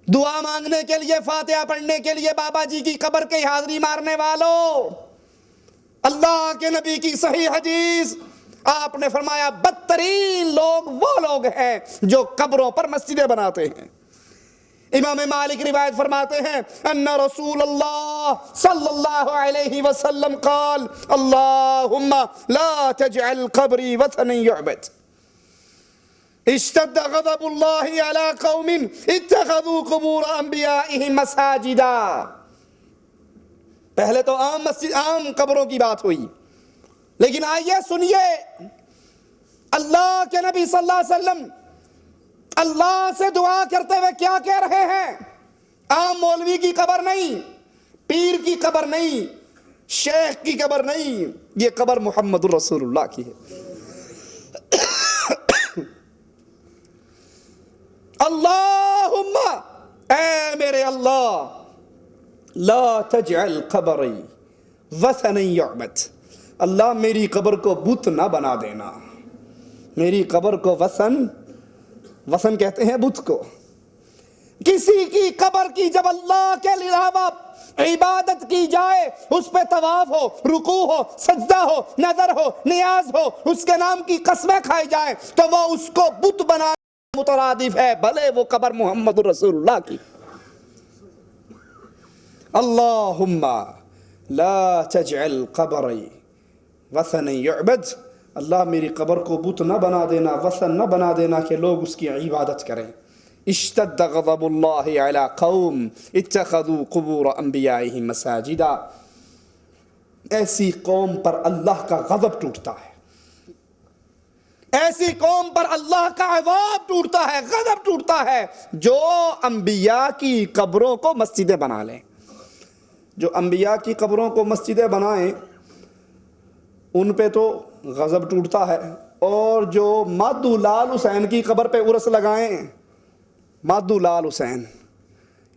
دعا مانگنے کے لیے, فاتحہ پڑھنے کے لیے بابا جی کی قبر کی حاضری مارنے والوں, اللہ کے نبی کی صحیح حدیث آپ نے فرمایا بدترین لوگ وہ لوگ ہیں جو قبروں پر مسجدیں بناتے ہیں. امام مالک روایت فرماتے ہیں, ان رسول اللہ صلی اللہ علیہ وسلم قال, اللہم لا تجعل قبری وثنا يعبد, اشتد غضب اللہ علی قوم اتخذوا قبور انبیائهم مساجدا. پہلے تو عام قبروں کی بات ہوئی, لیکن آئیے سنیے, اللہ کے نبی صلی اللہ علیہ وسلم اللہ سے دعا کرتے ہوئے کیا کہہ رہے ہیں. عام مولوی کی قبر نہیں, پیر کی قبر نہیں, شیخ کی قبر نہیں, یہ قبر محمد الرسول اللہ کی ہے. اللہم, اے میرے اللہ, لا تجعل قبری وثنا يعبد, اللہ میری قبر کو بت نہ بنا دینا. میری قبر کو وثن کہتے ہیں بت کو. کسی کی قبر کی جب اللہ کے علاوہ عبادت کی جائے, اس پہ طواف ہو, رکوع ہو, سجدہ ہو, نظر ہو, نیاز ہو, اس کے نام کی قسمیں کھائی جائیں, تو وہ اس کو بت بنا مترادف ہے, بھلے وہ قبر محمد رسول اللہ کی. اللہم لا تجعل قبری وثن يعبد, اللہ میری قبر کو بت نہ بنا دینا, وثن نہ بنا دینا کہ لوگ اس کی عبادت کریں. اشتد غضب اللہ علی قوم اتخذوا قبور انبیائهم مساجدا, ایسی قوم پر اللہ کا غضب ٹوٹتا ہے. ایسی قوم پر اللہ کا عذاب ٹوٹتا ہے، غضب ٹوٹتا ہے جو انبیاء کی قبروں کو مسجدیں بنا لیں۔ جو انبیاء کی قبروں کو مسجدیں بنائیں ان پہ تو غضب ٹوٹتا ہے، اور جو مادو لال حسین کی قبر پہ عرس لگائیں، مادو لال حسین،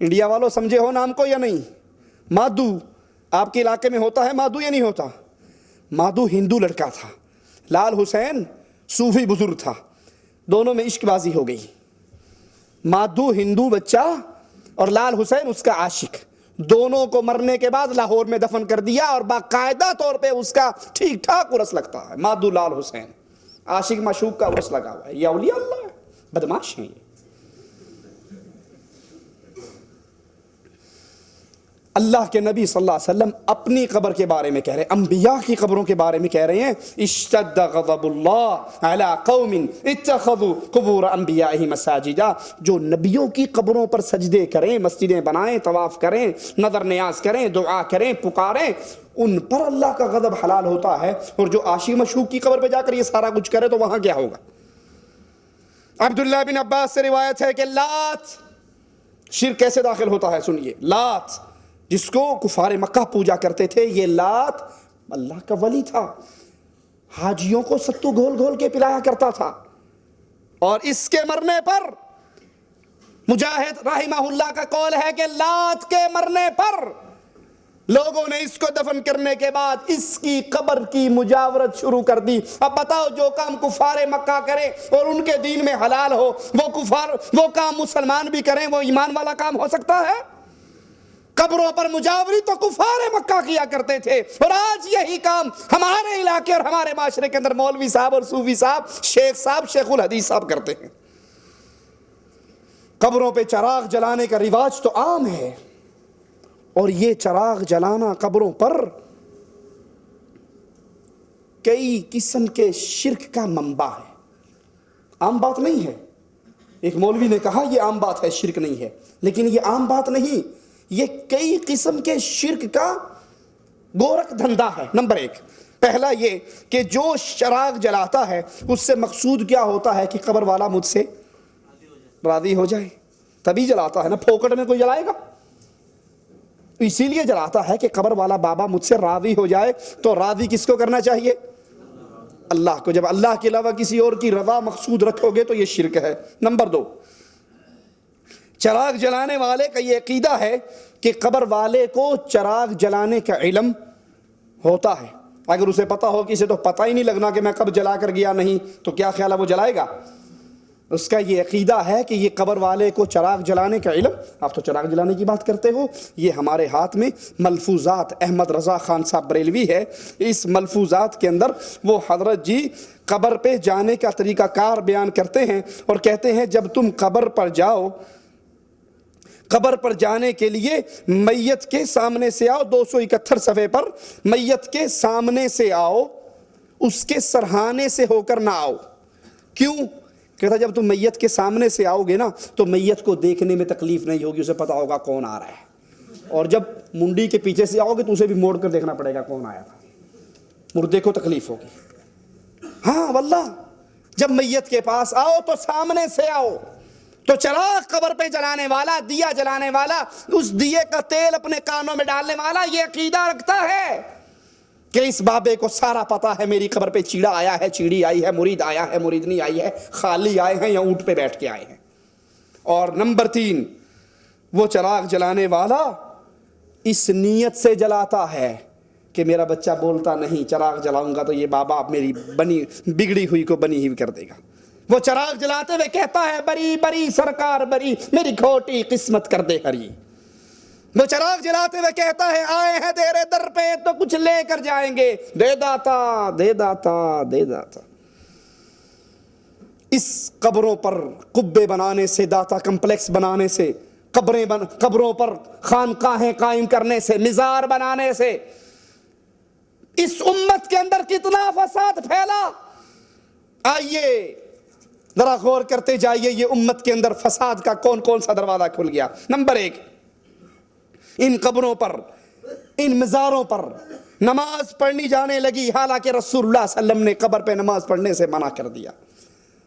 انڈیا والوں سمجھے ہو نام کو یا نہیں؟ مادو آپ کے علاقے میں ہوتا ہے مادو یا نہیں ہوتا؟ مادو ہندو لڑکا تھا، لال حسین صوفی بزرگ تھا، دونوں میں عشق بازی ہو گئی۔ مادو ہندو بچہ اور لال حسین اس کا عاشق، دونوں کو مرنے کے بعد لاہور میں دفن کر دیا، اور باقاعدہ طور پہ اس کا ٹھیک ٹھاک عرس لگتا ہے۔ مادو لال حسین، عاشق معشوق کا عرس لگا ہوا ہے۔ یہ اولیاء اللہ ہے، بدماش ہیں یہ۔ اللہ کے نبی صلی اللہ علیہ وسلم اپنی قبر کے بارے میں کہہ رہے ہیں، انبیاء کی قبروں کے بارے میں کہہ رہے ہیں، اشتد غضب اللہ علی قوم اتخذوا قبور انبیائہ مساجدا، جو نبیوں کی قبروں پر سجدے کریں، مسجدیں بنائیں، طواف کریں، نظر نیاز کریں، دعا کریں، پکاریں، ان پر اللہ کا غضب حلال ہوتا ہے۔ اور جو عاشق مشوق کی قبر پہ جا کر یہ سارا کچھ کرے تو وہاں کیا ہوگا؟ عبداللہ بن عباس سے روایت ہے کہ لات، شرک کیسے داخل ہوتا ہے سنیے، لات جس کو کفار مکہ پوجا کرتے تھے، یہ لات اللہ کا ولی تھا، حاجیوں کو ستو گھول گھول کے پلایا کرتا تھا، اور اس کے مرنے پر مجاہد رحمہ اللہ کا قول ہے کہ لات کے مرنے پر لوگوں نے اس کو دفن کرنے کے بعد اس کی قبر کی مجاورت شروع کر دی۔ اب بتاؤ، جو کام کفار مکہ کرے اور ان کے دین میں حلال ہو، وہ کام مسلمان بھی کریں، وہ ایمان والا کام ہو سکتا ہے؟ قبروں پر مجاوری تو کفار مکہ کیا کرتے تھے، اور آج یہی کام ہمارے علاقے اور ہمارے معاشرے کے اندر مولوی صاحب اور صوفی صاحب، شیخ الحدیث صاحب کرتے ہیں۔ قبروں پہ چراغ جلانے کا رواج تو عام ہے، اور یہ چراغ جلانا قبروں پر کئی قسم کے شرک کا منبع ہے۔ عام بات نہیں ہے، ایک مولوی نے کہا یہ عام بات ہے، شرک نہیں ہے، لیکن یہ عام بات نہیں، یہ کئی قسم کے شرک کا گورکھ دھندا ہے۔ نمبر ایک، پہلا یہ کہ جو چراغ جلاتا ہے اس سے مقصود کیا ہوتا ہے کہ قبر والا مجھ سے راضی ہو جائے، تبھی جلاتا ہے نا، پھوکٹ میں کوئی جلائے گا؟ اسی لیے جلاتا ہے کہ قبر والا بابا مجھ سے راضی ہو جائے۔ تو راضی کس کو کرنا چاہیے؟ اللہ کو۔ جب اللہ کے علاوہ کسی اور کی رضا مقصود رکھو گے تو یہ شرک ہے۔ نمبر دو، چراغ جلانے والے کا یہ عقیدہ ہے کہ قبر والے کو چراغ جلانے کا علم ہوتا ہے۔ اگر اسے پتا ہو کہ اسے تو پتہ ہی نہیں لگنا کہ میں کب جلا کر گیا نہیں، تو کیا خیال ہے وہ جلائے گا؟ اس کا یہ عقیدہ ہے کہ یہ قبر والے کو چراغ جلانے کا علم۔ آپ تو چراغ جلانے کی بات کرتے ہو، یہ ہمارے ہاتھ میں ملفوظات احمد رضا خان صاحب بریلوی ہے، اس ملفوظات کے اندر وہ حضرت جی قبر پہ جانے کا طریقہ کار بیان کرتے ہیں، اور کہتے ہیں جب تم قبر پر جاؤ، قبر پر جانے کے لیے میت کے سامنے سے آؤ، 271 صفحے پر، میت کے سامنے سے آؤ، اس کے سرہانے سے ہو کر نہ آؤ۔ کیوں؟ کہتا جب تم میت کے سامنے سے آؤ گے نا تو میت کو دیکھنے میں تکلیف نہیں ہوگی، اسے پتا ہوگا کون آ رہا ہے، اور جب منڈی کے پیچھے سے آؤ گے تو اسے بھی موڑ کر دیکھنا پڑے گا کون آیا تھا، مردے کو تکلیف ہوگی۔ ہاں واللہ، جب میت کے پاس آؤ تو سامنے سے آؤ۔ تو چراغ قبر پہ جلانے والا، دیا جلانے والا، اس دیے کا تیل اپنے کانوں میں ڈالنے والا یہ عقیدہ رکھتا ہے کہ اس بابے کو سارا پتا ہے میری قبر پہ چیڑا آیا ہے، چیڑی آئی ہے، مرید آیا ہے، مریدنی آئی ہے، خالی آئے ہیں یا اونٹ پہ بیٹھ کے آئے ہیں۔ اور نمبر 3، وہ چراغ جلانے والا اس نیت سے جلاتا ہے کہ میرا بچہ بولتا نہیں، چراغ جلاؤں گا تو یہ بابا میری بگڑی ہوئی کو بنی ہوئی کر دے گا۔ وہ چراغ جلاتے ہوئے کہتا ہے بری بری سرکار بری، میری کھوٹی قسمت کر دے ہری۔ وہ چراغ جلاتے ہوئے کہتا ہے آئے ہیں تیرے در پہ تو کچھ لے کر جائیں گے، دے داتا دے داتا دے داتا۔ اس قبروں پر قبے بنانے سے، داتا کمپلیکس بنانے سے، قبروں پر خانقاہیں قائم کرنے سے، مزار بنانے سے اس امت کے اندر کتنا فساد پھیلا۔ آئیے ذرا غور کرتے جائیے، یہ امت کے اندر فساد کا کون کون سا دروازہ کھل گیا۔ نمبر 1، ان قبروں پر، ان مزاروں پر نماز پڑھنی جانے لگی، حالانکہ رسول اللہ صلی اللہ علیہ وسلم نے قبر پہ نماز پڑھنے سے منع کر دیا۔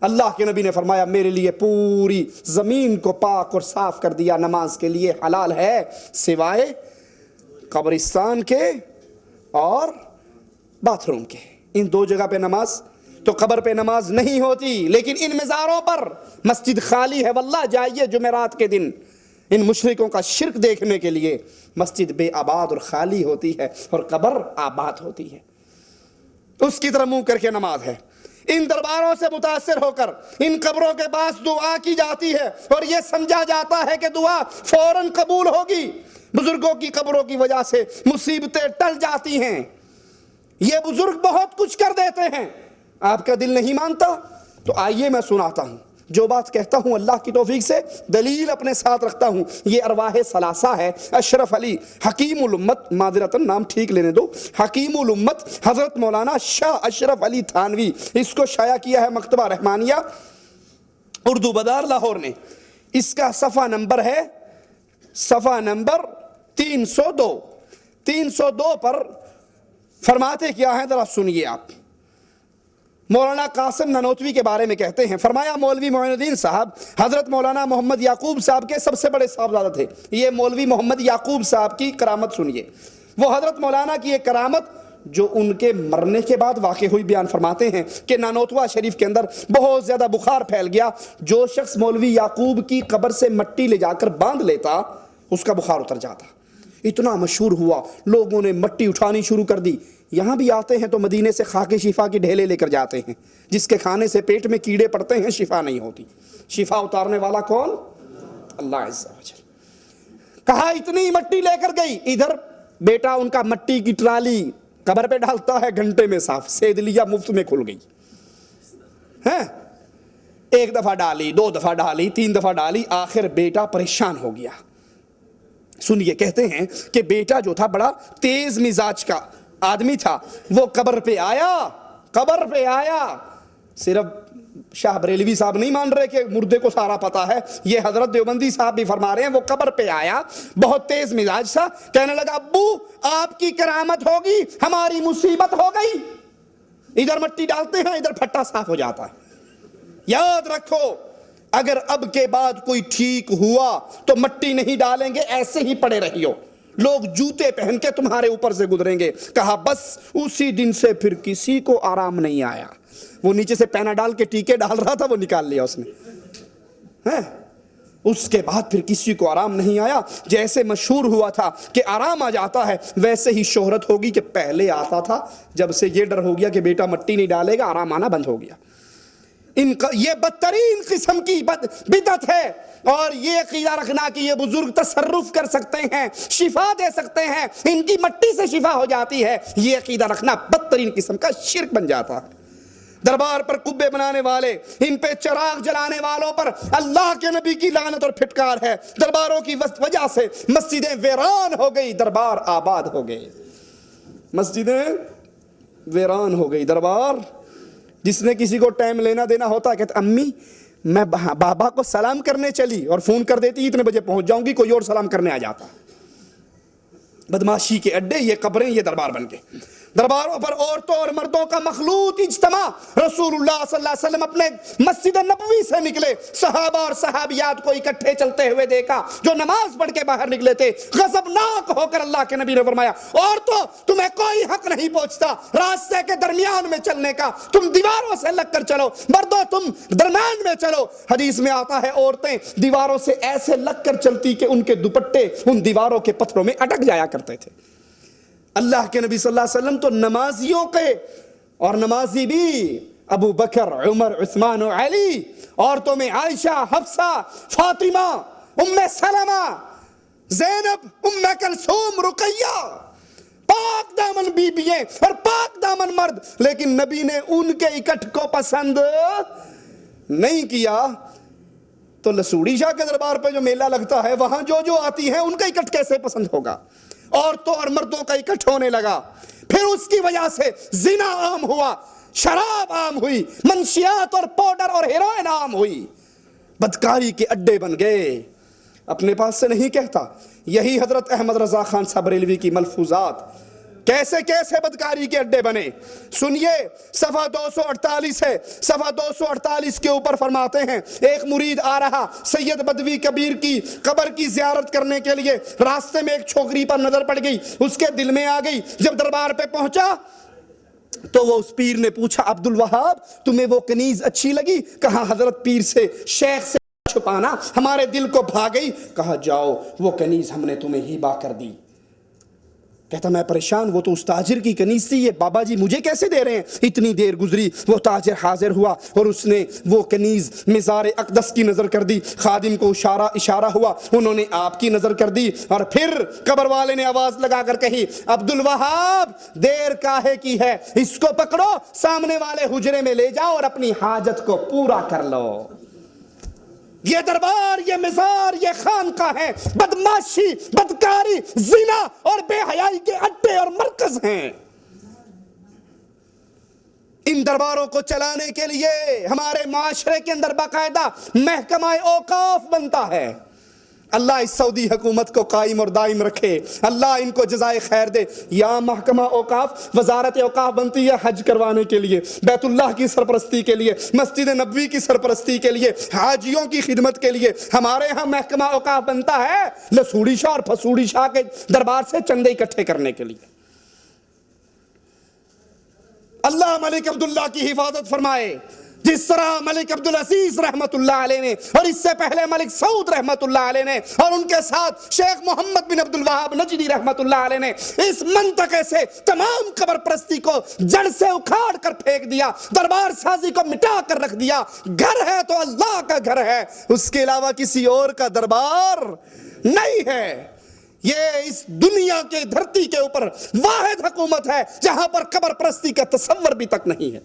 اللہ کے نبی نے فرمایا میرے لیے پوری زمین کو پاک اور صاف کر دیا، نماز کے لیے حلال ہے سوائے قبرستان کے اور باتھ روم کے، ان دو جگہ پہ نماز، تو قبر پہ نماز نہیں ہوتی۔ لیکن ان مزاروں پر مسجد خالی ہے، واللہ جائیے جمعرات کے دن ان مشرکوں کا شرک دیکھنے کے لیے، مسجد بے آباد اور خالی ہوتی ہے اور قبر آباد ہوتی ہے، اس کی طرح منہ کر کے نماز ہے۔ ان درباروں سے متاثر ہو کر ان قبروں کے پاس دعا کی جاتی ہے اور یہ سمجھا جاتا ہے کہ دعا فوراً قبول ہوگی۔ بزرگوں کی قبروں کی وجہ سے مصیبتیں ٹل جاتی ہیں، یہ بزرگ بہت کچھ کر دیتے ہیں، آپ کا دل نہیں مانتا تو آئیے میں سناتا ہوں، جو بات کہتا ہوں اللہ کی توفیق سے دلیل اپنے ساتھ رکھتا ہوں۔ یہ ارواح ثلاثہ ہے، اشرف علی حکیم الامت، معذرتاً نام ٹھیک لینے دو، حکیم الامت حضرت مولانا شاہ اشرف علی تھانوی، اس کو شائع کیا ہے مکتبہ رحمانیہ اردو بازار لاہور نے۔ اس کا صفحہ نمبر ہے صفحہ نمبر 302۔ 302 پر فرماتے کیا ہیں ذرا سنیے آپ۔ مولانا قاسم نانوتوی کے بارے میں کہتے ہیں، فرمایا مولوی معین الدین صاحب حضرت مولانا محمد یعقوب صاحب کے سب سے بڑے صاحبزادہ تھے۔ یہ مولوی محمد یعقوب صاحب کی کرامت سنیے، وہ حضرت مولانا کی ایک کرامت جو ان کے مرنے کے بعد واقع ہوئی بیان فرماتے ہیں کہ نانوتوا شریف کے اندر بہت زیادہ بخار پھیل گیا، جو شخص مولوی یعقوب کی قبر سے مٹی لے جا کر باندھ لیتا اس کا بخار اتر جاتا۔ اتنا مشہور ہوا، لوگوں نے مٹی اٹھانی شروع کر دی۔ یہاں بھی آتے ہیں تو مدینے سے خاک شفا کی ڈھیلے لے کر جاتے ہیں، جس کے کھانے سے پیٹ میں کیڑے پڑتے ہیں شفا نہیں ہوتی، شفا اتارنے والا کون؟ اللہ عز و جل۔ کہا اتنی مٹی لے کر گئی، ادھر بیٹا ان کا مٹی کی ٹرالی قبر پہ ڈالتا ہے، گھنٹے میں صاف، سید لیا مفت میں کھل گئی ہے۔ ایک دفعہ ڈالی، دو دفعہ ڈالی، تین دفعہ ڈالی، آخر بیٹا پریشان ہو گیا۔ سنیے، کہتے ہیں کہ بیٹا جو تھا بڑا تیز مزاج کا آدمی تھا، وہ قبر پہ آیا، صرف شاہ بریلوی صاحب نہیں مان رہے کہ مردے کو سارا پتا ہے، یہ حضرت دیوبندی صاحب بھی فرما رہے ہیں، وہ قبر پہ آیا، بہت تیز مزاج تھا، کہنے لگا ابو آپ کی کرامت ہوگی، ہماری مصیبت ہو گئی۔ ادھر مٹی ڈالتے ہیں، ادھر پھٹا صاف ہو جاتا ہے۔ یاد رکھو اگر اب کے بعد کوئی ٹھیک ہوا تو مٹی نہیں ڈالیں گے، ایسے ہی پڑے رہیو، لوگ جوتے پہن کے تمہارے اوپر سے گزریں گے۔ کہا بس اسی دن سے پھر کسی کو آرام نہیں آیا۔ وہ نیچے سے پینا ڈال کے ٹیکے ڈال رہا تھا، وہ نکال لیا اس نے۔ اس کے بعد پھر کسی کو آرام نہیں آیا۔ جیسے مشہور ہوا تھا کہ آرام آ جاتا ہے، ویسے ہی شہرت ہوگی کہ پہلے آتا تھا، جب سے یہ ڈر ہو گیا کہ بیٹا مٹی نہیں ڈالے گا، آرام آنا بند ہو گیا۔ یہ بدترین قسم کی بدعت ہے، اور یہ عقیدہ رکھنا کہ یہ بزرگ تصرف کر سکتے ہیں، شفا دے سکتے ہیں، ان کی مٹی سے شفا ہو جاتی ہے، یہ عقیدہ رکھنا بدترین قسم کا شرک بن جاتا ہے۔ دربار پر قبے بنانے والے، ان پہ چراغ جلانے والوں پر اللہ کے نبی کی لعنت اور پھٹکار ہے۔ درباروں کی وجہ سے مسجدیں ویران ہو گئی، دربار آباد ہو گئے، مسجدیں ویران ہو گئی۔ دربار جس نے کسی کو ٹائم لینا دینا ہوتا ہے، کہتا امی میں بابا کو سلام کرنے چلی، اور فون کر دیتی اتنے بجے پہنچ جاؤں گی، کوئی اور سلام کرنے آ جاتا۔ بدماشی کے اڈے یہ قبریں، یہ دربار بن گئے۔ درباروں پر عورتوں اور مردوں کا مخلوط اجتماع۔ رسول اللہ صلی اللہ علیہ وسلم اپنے مسجد نبوی سے نکلے، صحابہ اور صحابیات کو اکٹھے چلتے ہوئے دیکھا، جو نماز پڑھ کے باہر نکلے تھے۔ غضبناک ہو کر اللہ کے نبی نے فرمایا عورتوں تمہیں کوئی حق نہیں پہنچتا راستے کے درمیان میں چلنے کا، تم دیواروں سے لگ کر چلو، مردوں تم درمیان میں چلو۔ حدیث میں آتا ہے عورتیں دیواروں سے ایسے لگ کر چلتی کہ ان کے دوپٹے ان دیواروں کے پتھروں میں اٹک جایا کرتے تھے۔ اللہ کے نبی صلی اللہ علیہ وسلم تو نمازیوں کے، اور نمازی بھی ابو بکر، عمر، عثمان و علی، عورتوں میں عائشہ، حفصہ، فاطمہ، ام سلمہ، زینب، ام کلثوم، رقیہ، پاک دامن بیبییں اور پاک دامن مرد، لیکن نبی نے ان کے اکٹھ کو پسند نہیں کیا۔ تو لسوڑی شاہ کے دربار پہ جو میلہ لگتا ہے، وہاں جو جو آتی ہیں ان کا اکٹھ کیسے پسند ہوگا؟ عورتوں اور مردوں کا اکٹھ ہونے لگا، پھر اس کی وجہ سے زنا عام ہوا، شراب عام ہوئی، منشیات اور پاؤڈر اور ہیروئن عام ہوئی، بدکاری کے اڈے بن گئے۔ اپنے پاس سے نہیں کہتا، یہی حضرت احمد رضا خان صاحب بریلوی کی ملفوظات کیسے کیسے بدکاری کے اڈے بنے. سنیے صفحہ 248 ہے, صفحہ 248 کے اوپر فرماتے ہیں ایک مرید آ رہا سید بدوی کبیر کی قبر کی زیارت کرنے کے لیے, راستے میں ایک چھوکری پر نظر پڑ گئی, اس کے دل میں آ گئی. جب دربار پہ پہنچا تو وہ اس پیر نے پوچھا عبد الوہاب تمہیں وہ کنیز اچھی لگی؟ کہا حضرت پیر سے شیخ سے چھپانا ہمارے دل کو بھا گئی. کہا جاؤ وہ کنیز ہم نے تمہیں ہبہ کر دی. کہتا میں پریشان, وہ تو اس تاجر کی کنیز تھی, یہ بابا جی مجھے کیسے دے رہے ہیں؟ اتنی دیر گزری, وہ تاجر حاضر ہوا اور اس نے وہ کنیز مزار اقدس کی نظر کر دی. خادم کو اشارہ ہوا, انہوں نے آپ کی نظر کر دی, اور پھر قبر والے نے آواز لگا کر کہی عبد الوہاب دیر کاہے کی ہے, اس کو پکڑو سامنے والے حجرے میں لے جاؤ اور اپنی حاجت کو پورا کر لو. یہ دربار, یہ مزار, یہ خانقاہ ہے, بدماشی, بدکاری, زنا اور بے حیائی کے اڈے اور مرکز ہیں. ان درباروں کو چلانے کے لیے ہمارے معاشرے کے اندر باقاعدہ محکمہ اوقاف بنتا ہے. اللہ اس سعودی حکومت کو قائم اور دائم رکھے, اللہ ان کو جزائے خیر دے. یا محکمہ اوقاف, وزارت اوقاف بنتی ہے حج کروانے کے لیے, بیت اللہ کی سرپرستی کے لیے, مسجد نبوی کی سرپرستی کے لیے, حاجیوں کی خدمت کے لیے. ہمارے ہاں محکمہ اوقاف بنتا ہے لسوڑی شاہ اور پھسوڑی شاہ کے دربار سے چندے اکٹھے کرنے کے لیے. اللہ ملک عبداللہ کی حفاظت فرمائے. جس طرح ملک عبدالعزیز رحمت اللہ علیہ نے, اور اس سے پہلے ملک سعود رحمت اللہ علیہ نے, اور ان کے ساتھ شیخ محمد بن عبد الوہاب نجدی رحمت اللہ علیہ نے اس منطقے سے تمام قبر پرستی کو جڑ سے اکھاڑ کر پھینک دیا, دربار سازی کو مٹا کر رکھ دیا. گھر ہے تو اللہ کا گھر ہے, اس کے علاوہ کسی اور کا دربار نہیں ہے. یہ اس دنیا کے دھرتی کے اوپر واحد حکومت ہے جہاں پر قبر پرستی کا تصور بھی تک نہیں ہے.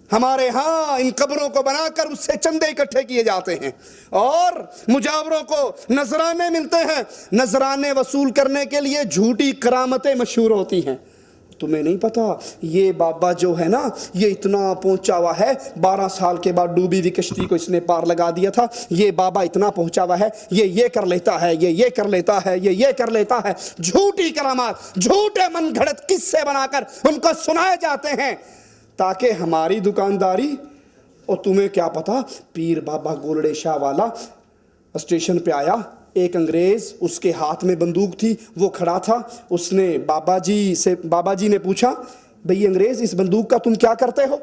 ہمارے ہاں ان قبروں کو بنا کر اس سے چندے اکٹھے کیے جاتے ہیں اور مجاوروں کو نذرانے ملتے ہیں. نذرانے وصول کرنے کے لیے جھوٹی کرامتیں مشہور ہوتی ہیں. تمہیں نہیں پتا یہ بابا جو ہے نا یہ اتنا پہنچا ہوا ہے, 12 سال کے بعد ڈوبی ہوئی کشتی کو اس نے پار لگا دیا تھا, یہ بابا اتنا پہنچا ہوا ہے, یہ کر لیتا ہے, یہ کر لیتا ہے, یہ کر لیتا ہے. جھوٹی کرامات, جھوٹے من گھڑت قصے بنا کر ان کو سنائے جاتے ہیں تاکہ ہماری دکانداری. اور تمہیں کیا پتا پیر بابا گولڑے شاہ والا اسٹیشن پہ آیا, ایک انگریز اس کے ہاتھ میں بندوق تھی, وہ کھڑا تھا, اس نے بابا جی نے پوچھا بھئی انگریز اس بندوق کا تم کیا کرتے ہو؟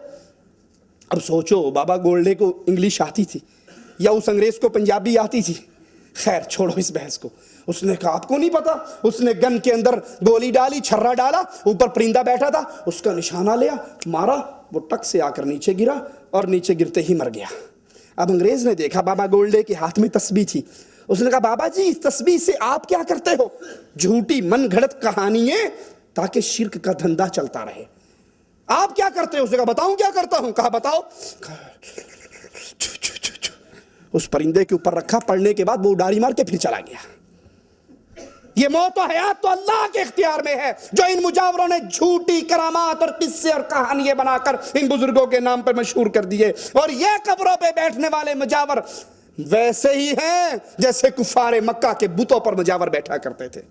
اب سوچو بابا گولڑے کو انگلش آتی تھی یا اس انگریز کو پنجابی آتی تھی. خیر چھوڑو اس بحث کو. اس نے کہا آپ کو نہیں پتا, اس نے گن کے اندر گولی ڈالی, چھرا ڈالا, اوپر پرندہ بیٹھا تھا, اس کا نشانہ لیا, مارا, وہ ٹک سے آ کر نیچے گرا اور نیچے گرتے ہی مر گیا. اب انگریز نے دیکھا بابا گولڈے کے ہاتھ میں تسبیح تھی, اس نے کہا بابا جی اس تسبیح سے آپ کیا کرتے ہو؟ جھوٹی من گھڑت کہانی ہے تاکہ شرک کا دھندا چلتا رہے. آپ کیا کرتے ہو؟ اس نے کہا بتاؤں کیا کرتا ہوں. کہا بتاؤ. اس پرندے کے اوپر رکھا, پڑھنے کے بعد وہ ڈاری مار کے پھر چلا گیا. یہ موت و حیات تو اللہ کے اختیار میں ہے جو ان مجاوروں نے جھوٹی کرامات اور قصے اور کہانیاں بنا کر ان بزرگوں کے نام پر مشہور کر دیے. اور یہ قبروں پہ بیٹھنے والے مجاور ویسے ہی ہیں جیسے کفار مکہ کے بتوں پر مجاور بیٹھا کرتے تھے.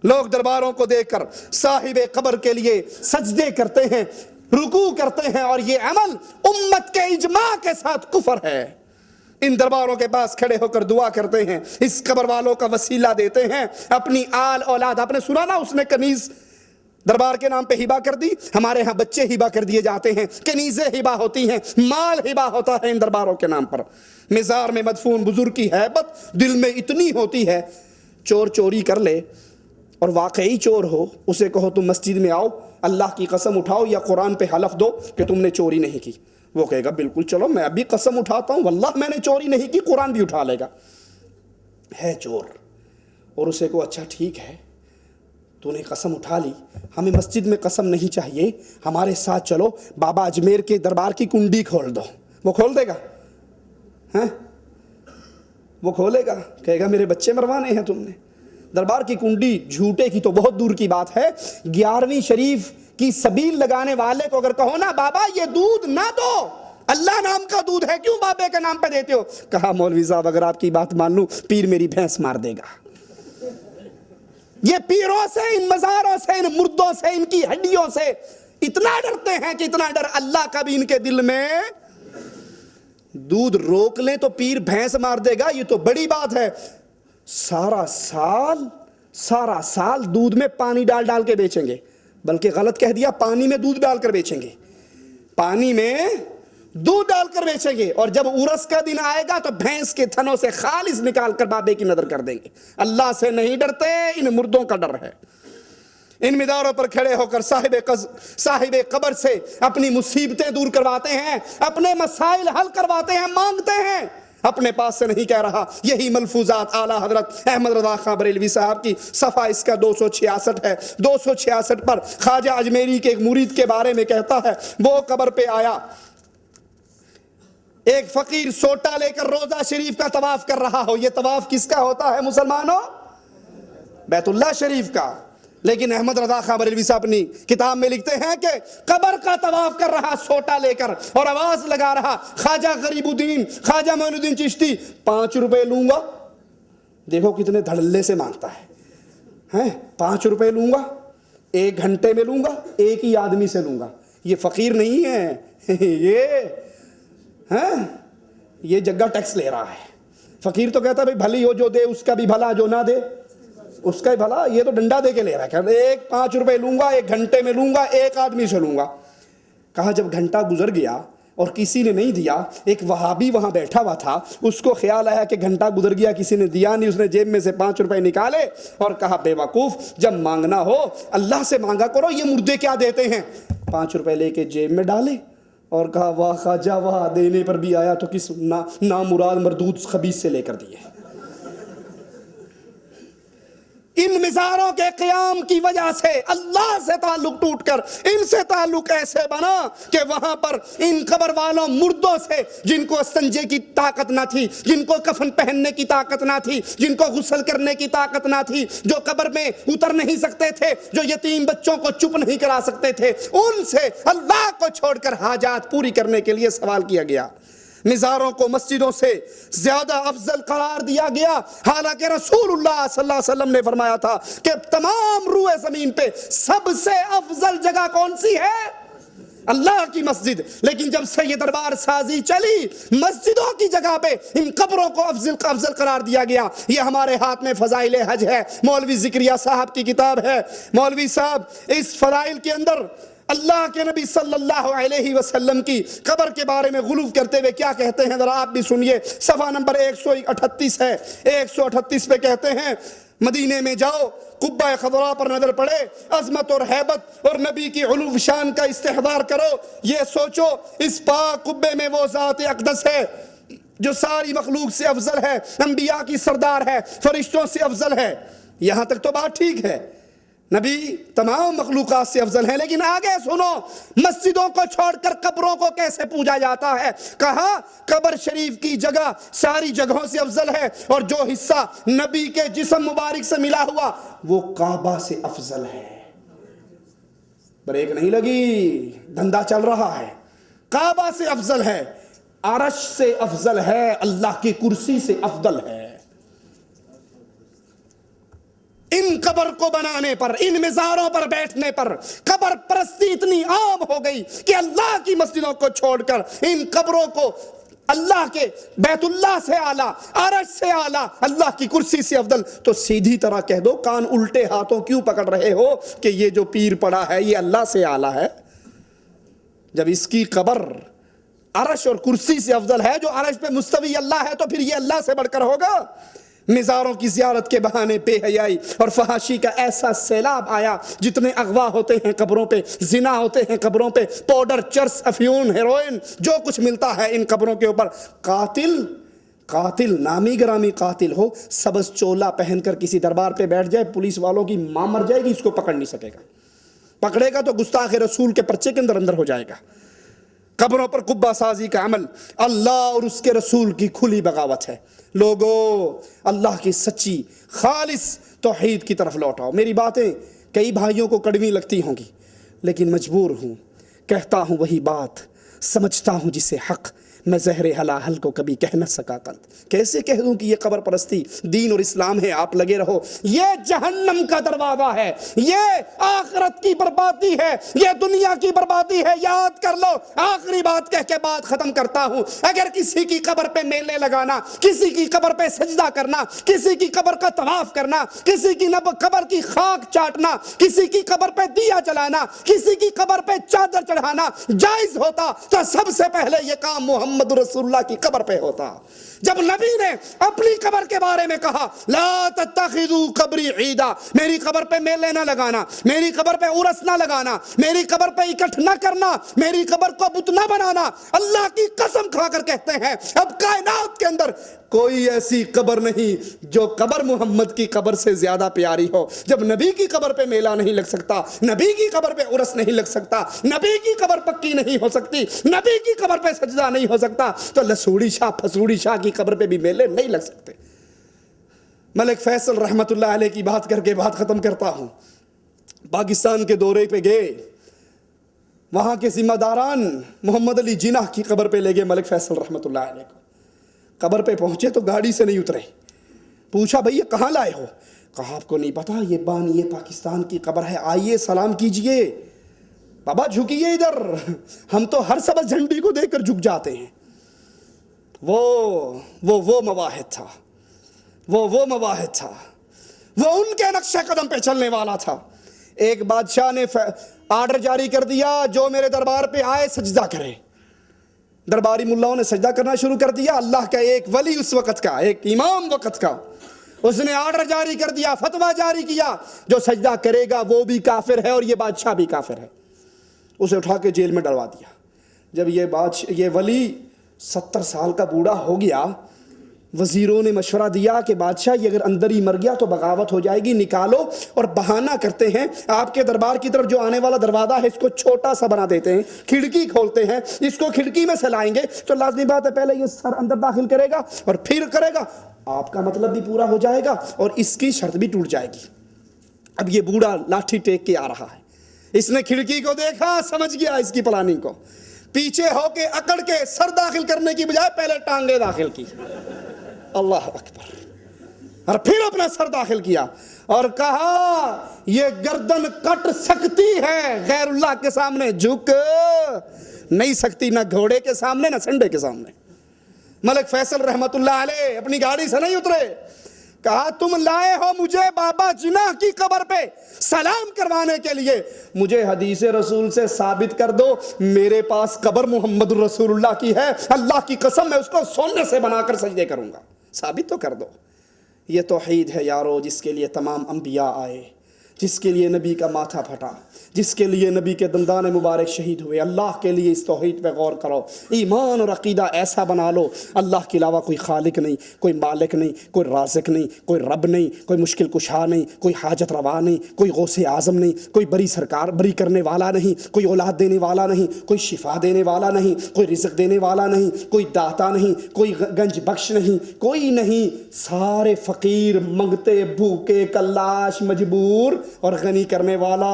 لوگ درباروں کو دیکھ کر صاحب قبر کے لیے سجدے کرتے ہیں, رکوع کرتے ہیں, اور یہ عمل امت کے اجماع کے ساتھ کفر ہے. ان درباروں کے پاس کھڑے ہو کر دعا کرتے ہیں, اس قبر والوں کا وسیلہ دیتے ہیں, اپنی آل اولاد. آپ نے سنا نا اس نے کنیز دربار کے نام پہ ہبہ کر دی. ہمارے ہاں بچے ہبہ کر دیے جاتے ہیں, کنیزیں ہبہ ہوتی ہیں, مال ہبہ ہوتا ہے ان درباروں کے نام پر. مزار میں مدفون بزرگ کی ہیبت دل میں اتنی ہوتی ہے, چور چوری کر لے اور واقعی چور ہو, اسے کہو تم مسجد میں آؤ, اللہ کی قسم اٹھاؤ یا قرآن پہ حلف دو کہ تم نے چوری نہیں کی. وہ کہے گا بالکل چلو میں ابھی قسم اٹھاتا ہوں واللہ میں نے چوری نہیں کی, قرآن بھی اٹھا لے گا. ہے چور. اور اسے کو اچھا ٹھیک ہے تو نے قسم اٹھا لی, ہمیں مسجد میں قسم نہیں چاہیے, ہمارے ساتھ چلو بابا اجمیر کے دربار کی کنڈی کھول دو. وہ کھول دے گا؟ ہاں وہ کھولے گا؟ کہے گا میرے بچے مروانے ہیں تم نے. دربار کی کنڈی جھوٹے کی تو بہت دور کی بات ہے, 11ویں شریف کی سبیل لگانے والے کو اگر کہو نا بابا یہ دودھ نہ دو, اللہ نام کا دودھ ہے, کیوں بابے کے نام پہ دیتے ہو؟ کہا مولوی صاحب اگر آپ کی بات مان لوں پیر میری بھینس مار دے گا. یہ پیروں سے، ان مزاروں سے، ان مردوں سے، ان کی ہڈیوں سے اتنا ڈرتے ہیں کہ اتنا ڈر اللہ کا بھی ان کے دل میں۔ دودھ روک لیں تو پیر بھینس مار دے گا، یہ تو بڑی بات ہے۔ سارا سال دودھ میں پانی ڈال ڈال کے بیچیں گے، بلکہ غلط کہہ دیا، پانی میں دودھ ڈال کر بیچیں گے، پانی میں دودھ ڈال کر بیچیں گے، اور جب عرس کا دن آئے گا تو بھینس کے تھنوں سے خالص نکال کر بابے کی نظر کر دیں گے۔ اللہ سے نہیں ڈرتے، ان مردوں کا ڈر ہے۔ ان مداروں پر کھڑے ہو کر صاحب قبر سے اپنی مصیبتیں دور کرواتے ہیں، اپنے مسائل حل کرواتے ہیں، مانگتے ہیں، اپنے پاس سے نہیں کہہ رہا۔ یہی ملفوظات اعلیٰ حضرت احمد رضا خاں بریلوی صاحب کی صفحہ اس کا 266 ہے۔ 266 پر خواجہ اجمیری کے ایک مرید کے بارے میں کہتا ہے، وہ قبر پہ آیا، ایک فقیر سوٹا لے کر روضہ شریف کا طواف کر رہا ہو۔ یہ طواف کس کا ہوتا ہے مسلمانوں؟ بیت اللہ شریف کا۔ لیکن احمد رضا خاں بریلوی صاحب اپنی کتاب میں لکھتے ہیں کہ قبر کا طواف کر رہا سوٹا لے کر اور آواز لگا رہا، خواجہ غریب الدین، خواجہ معین الدین چشتی، 5 روپے لوں گا۔ دیکھو کتنے دھڑلے سے مانگتا ہے، 5 روپے لوں گا، 1 گھنٹے میں لوں گا، ایک ہی آدمی سے لوں گا۔ یہ فقیر نہیں ہے، یہ جگہ ٹیکس لے رہا ہے۔ فقیر تو کہتا ہے بھائی بھلی ہو جو دے اس کا بھی بھلا، جو نہ دے اس کا ہی بھلا۔ یہ تو ڈنڈا دے کے لے رہا ہے، کہتا ہے 5 روپے لوں گا، 1 گھنٹے میں لوں گا، ایک آدمی سے لوں گا۔ کہا جب گھنٹہ گزر گیا اور کسی نے نہیں دیا، ایک وہابی وہاں بیٹھا ہوا تھا، اس کو خیال آیا کہ گھنٹہ گزر گیا کسی نے دیا نہیں، اس نے جیب میں سے 5 روپے نکالے اور کہا بے وقوف، جب مانگنا ہو اللہ سے مانگا کرو، یہ مردے کیا دیتے ہیں۔ 5 روپے لے کے جیب میں ڈالے اور کہا واہ خواجہ واہ، دینے پر بھی آیا تو کس نامراد مردود خبیث سے لے کر دیے۔ ان مزاروں کے قیام کی وجہ سے اللہ سے تعلق ٹوٹ کر ان سے تعلق ایسے بنا کہ وہاں پر ان قبر والوں مردوں سے، جن کو استنجے کی طاقت نہ تھی، جن کو کفن پہننے کی طاقت نہ تھی، جن کو غسل کرنے کی طاقت نہ تھی، جو قبر میں اتر نہیں سکتے تھے، جو یتیم بچوں کو چپ نہیں کرا سکتے تھے، ان سے اللہ کو چھوڑ کر حاجات پوری کرنے کے لیے سوال کیا گیا۔ مزاروں کو مسجدوں سے زیادہ افضل قرار دیا گیا، حالانکہ رسول اللہ صلی اللہ علیہ وسلم نے فرمایا تھا کہ تمام روئے زمین پہ سب سے افضل جگہ کون سی ہے؟ اللہ کی مسجد۔ لیکن جب سے یہ دربار سازی چلی، مسجدوں کی جگہ پہ ان قبروں کو افضل قرار دیا گیا۔ یہ ہمارے ہاتھ میں فضائل حج ہے، مولوی ذکریہ صاحب کی کتاب ہے۔ مولوی صاحب اس فضائل کے اندر اللہ کے نبی صلی اللہ علیہ وسلم کی قبر کے بارے میں غلو کرتے ہوئے کیا کہتے ہیں، ذرا آپ بھی سنیے۔ صفحہ نمبر 138 ہے، 138 پہ کہتے ہیں، مدینے میں جاؤ، قبہ خضراء پر نظر پڑے، عظمت اور ہیبت اور نبی کی علو شان کا استحضار کرو، یہ سوچو اس پاک قبے میں وہ ذات اقدس ہے جو ساری مخلوق سے افضل ہے، انبیاء کی سردار ہے، فرشتوں سے افضل ہے۔ یہاں تک تو بات ٹھیک ہے، نبی تمام مخلوقات سے افضل ہیں، لیکن آگے سنو، مسجدوں کو چھوڑ کر قبروں کو کیسے پوجا جاتا ہے۔ کہا قبر شریف کی جگہ ساری جگہوں سے افضل ہے، اور جو حصہ نبی کے جسم مبارک سے ملا ہوا وہ کعبہ سے افضل ہے۔ بریک نہیں لگی، دھندا چل رہا ہے۔ کعبہ سے افضل ہے، عرش سے افضل ہے، اللہ کی کرسی سے افضل ہے۔ ان قبر کو بنانے پر، ان مزاروں پر بیٹھنے پر قبر پرستی اتنی عام ہو گئی کہ اللہ کی مسجدوں کو چھوڑ کر ان قبروں کو اللہ کے بیت اللہ سے اعلیٰ، عرش سے اعلیٰ، اللہ کی کرسی سے افضل۔ تو سیدھی طرح کہہ دو، کان الٹے ہاتھوں کیوں پکڑ رہے ہو کہ یہ جو پیر پڑا ہے یہ اللہ سے اعلیٰ ہے؟ جب اس کی قبر عرش اور کرسی سے افضل ہے، جو عرش پہ مستوی اللہ ہے، تو پھر یہ اللہ سے بڑھ کر ہوگا؟ مزاروں کی زیارت کے بہانے بے حیائی اور فحاشی کا ایسا سیلاب آیا، جتنے اغوا ہوتے ہیں قبروں پہ، زنا ہوتے ہیں قبروں پہ، پاؤڈر، چرس، افیون، ہیروئن، جو کچھ ملتا ہے ان قبروں کے اوپر۔ قاتل نامی گرامی قاتل ہو، سبز چولا پہن کر کسی دربار پہ بیٹھ جائے، پولیس والوں کی ماں مر جائے گی، اس کو پکڑ نہیں سکے گا، پکڑے گا تو گستاخ رسول کے پرچے کے اندر ہو جائے گا۔ قبروں پر قبہ سازی کا عمل اللہ اور اس کے رسول کی کھلی بغاوت ہے۔ لوگو، اللہ کی سچی خالص توحید کی طرف لوٹاؤ۔ میری باتیں کئی بھائیوں کو کڑوی لگتی ہوں گی، لیکن مجبور ہوں، کہتا ہوں وہی بات، سمجھتا ہوں جسے حق، میں زہر حلاحل کو کبھی کہہ نہ سکا قند، کیسے کہہ دوں کہ یہ قبر پرستی دین اور اسلام ہے، آپ لگے رہو، یہ جہنم کا دروازہ ہے، یہ آخرت کی بربادی ہے، یہ دنیا کی بربادی ہے، یاد کر لو۔ آخری بات کہہ کے بات ختم کرتا ہوں، اگر کسی کی قبر پہ میلے لگانا، کسی کی قبر پہ سجدہ کرنا، کسی کی قبر کا طواف کرنا، کسی کی قبر کی خاک چاٹنا، کسی کی قبر پہ دیا جلانا، کسی کی قبر پہ چادر چڑھانا جائز ہوتا تو سب سے پہلے یہ کام محمد رسول اللہ کی قبر پہ ہوتا۔ جب نبی نے اپنی قبر کے بارے میں کہا لا تتخذوا قبری عیدا، میری قبر پہ میلے نہ لگانا، میری قبر پہ عرس نہ لگانا، میری قبر پہ اکٹھ نہ کرنا، میری قبر کو بت نہ بنانا، اللہ کی قسم کھا کر کہتے ہیں اب کائنات کے اندر کوئی ایسی قبر نہیں جو قبر محمد کی قبر سے زیادہ پیاری ہو۔ جب نبی کی قبر پہ میلہ نہیں لگ سکتا، نبی کی قبر پہ عرس نہیں لگ سکتا، نبی کی قبر پکی نہیں ہو سکتی، نبی کی قبر پہ سجدہ نہیں ہو سکتا، تو لسوڑی شاہ پھسوڑی شاہ کی قبر پہ بھی میلے نہیں لگ سکتے۔ ملک فیصل رحمت اللہ علیہ کی بات کر کے بات ختم کرتا ہوں۔ پاکستان کے دورے پہ گئے، وہاں کے ذمہ داران محمد علی جناح کی قبر پہ لے گئے ملک فیصل رحمت اللہ علیہ کو۔ قبر پہ پہنچے تو گاڑی سے نہیں اترے، پوچھا بھئی یہ کہاں لائے ہو؟ کہا آپ کو نہیں پتا یہ بانی پاکستان کی قبر ہے، آئیے سلام کیجئے۔ بابا جھکیے ادھر، ہم تو ہر سبز جھنڈی کو دیکھ کر جھک جاتے ہیں۔ وہ مواحد تھا، وہ مواحد تھا، وہ ان کے نقش قدم پہ چلنے والا تھا۔ ایک بادشاہ نے آرڈر جاری کر دیا جو میرے دربار پہ آئے سجدہ کرے۔ درباری ملاؤں نے سجدہ کرنا شروع کر دیا۔ اللہ کا ایک ولی اس وقت کا، ایک امام وقت کا، اس نے آرڈر جاری کر دیا، فتویٰ جاری کیا جو سجدہ کرے گا وہ بھی کافر ہے اور یہ بادشاہ بھی کافر ہے۔ اسے اٹھا کے جیل میں ڈلوا دیا۔ جب یہ ولی 70 سال کا بوڑھا ہو گیا، وزیروں نے مشورہ دیا کہ بادشاہ یہ اگر اندر ہی مر گیا تو بغاوت ہو جائے گی، نکالو، اور بہانہ کرتے ہیں آپ کے دربار کی طرف جو آنے والا دروازہ ہے اس کو چھوٹا سا بنا دیتے ہیں، کھڑکی کھولتے ہیں، اس کو کھڑکی میں سے لائیں گے تو لازمی بات ہے پہلے یہ سر اندر داخل کرے گا اور پھر کرے گا، آپ کا مطلب بھی پورا ہو جائے گا اور اس کی شرط بھی ٹوٹ جائے گی۔ اب یہ بوڑھا لاٹھی ٹیک کے آ رہا ہے، اس نے کھڑکی کو دیکھا، سمجھ گیا اس کی پلاننگ کو، پیچھے ہو کے اکڑ کے سر داخل کرنے کی بجائے پہلے ٹانگیں داخل کی، اللہ اکبر، اور پھر اپنا سر داخل کیا اور کہا یہ گردن کٹ سکتی ہے، غیر اللہ کے سامنے جھک نہیں سکتی، نہ گھوڑے کے سامنے نہ سنڈے کے سامنے۔ ملک فیصل رحمت اللہ علیہ اپنی گاڑی سے نہیں اترے، کہا تم لائے ہو مجھے بابا جناح کی قبر پہ سلام کروانے کے لیے، مجھے حدیث رسول سے ثابت کر دو میرے پاس قبر محمد رسول اللہ کی ہے، اللہ کی قسم میں اس کو سونے سے بنا کر سجدے کروں گا، ثابت تو کر دو۔ یہ توحید ہے یارو، جس کے لیے تمام انبیاء آئے، جس کے لیے نبی کا ماتھا پھٹا، جس کے لیے نبی کے دندان مبارک شہید ہوئے۔ اللہ کے لیے اس توحید پہ غور کرو، ایمان اور عقیدہ ایسا بنا لو اللہ کے علاوہ کوئی خالق نہیں، کوئی مالک نہیں، کوئی رازق نہیں، کوئی رب نہیں، کوئی مشکل کشا نہیں، کوئی حاجت روا نہیں، کوئی غوث اعظم نہیں، کوئی بری کرنے والا نہیں، کوئی اولاد دینے والا نہیں، کوئی شفا دینے والا نہیں، کوئی رزق دینے والا نہیں، کوئی داتا نہیں، کوئی گنج بخش نہیں، کوئی نہیں، سارے فقیر، منگتے، بھوکے، کلاش، مجبور اور غنی کرنے والا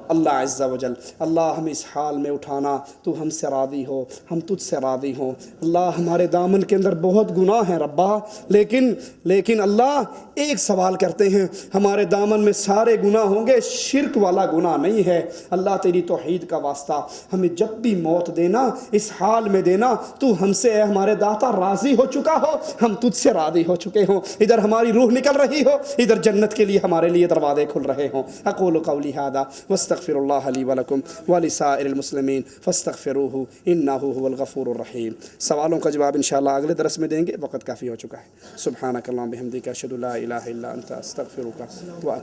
اللہ عز و جل۔ اللہ ہمیں اس حال میں اٹھانا، تو ہم سے راضی ہو، ہم تجھ سے راضی ہوں۔ اللہ ہمارے دامن کے اندر بہت گناہ ہیں ربا، لیکن اللہ ایک سوال کرتے ہیں، ہمارے دامن میں سارے گناہ ہوں گے، شرک والا گناہ نہیں ہے۔ اللہ تیری توحید کا واسطہ ہمیں جب بھی موت دینا اس حال میں دینا تو ہم سے اے ہمارے داتا راضی ہو چکا ہو، ہم تجھ سے راضی ہو چکے ہوں، ادھر ہماری روح نکل رہی ہو، ادھر جنت کے لیے ہمارے لیے دروازے کھل رہے ہوں۔ اقول قولی ھذا واستغفر اللہ لی ولکم ولسائر المسلمین فاستغفروہ انہ هو الغفور الرحیم۔ سوالوں کا جواب انشاءاللہ اگلے درس میں دیں گے، وقت کافی ہو چکا ہے۔ سبحانک اللہم بحمدک اشہد ان لا الہ الا انت استغفرک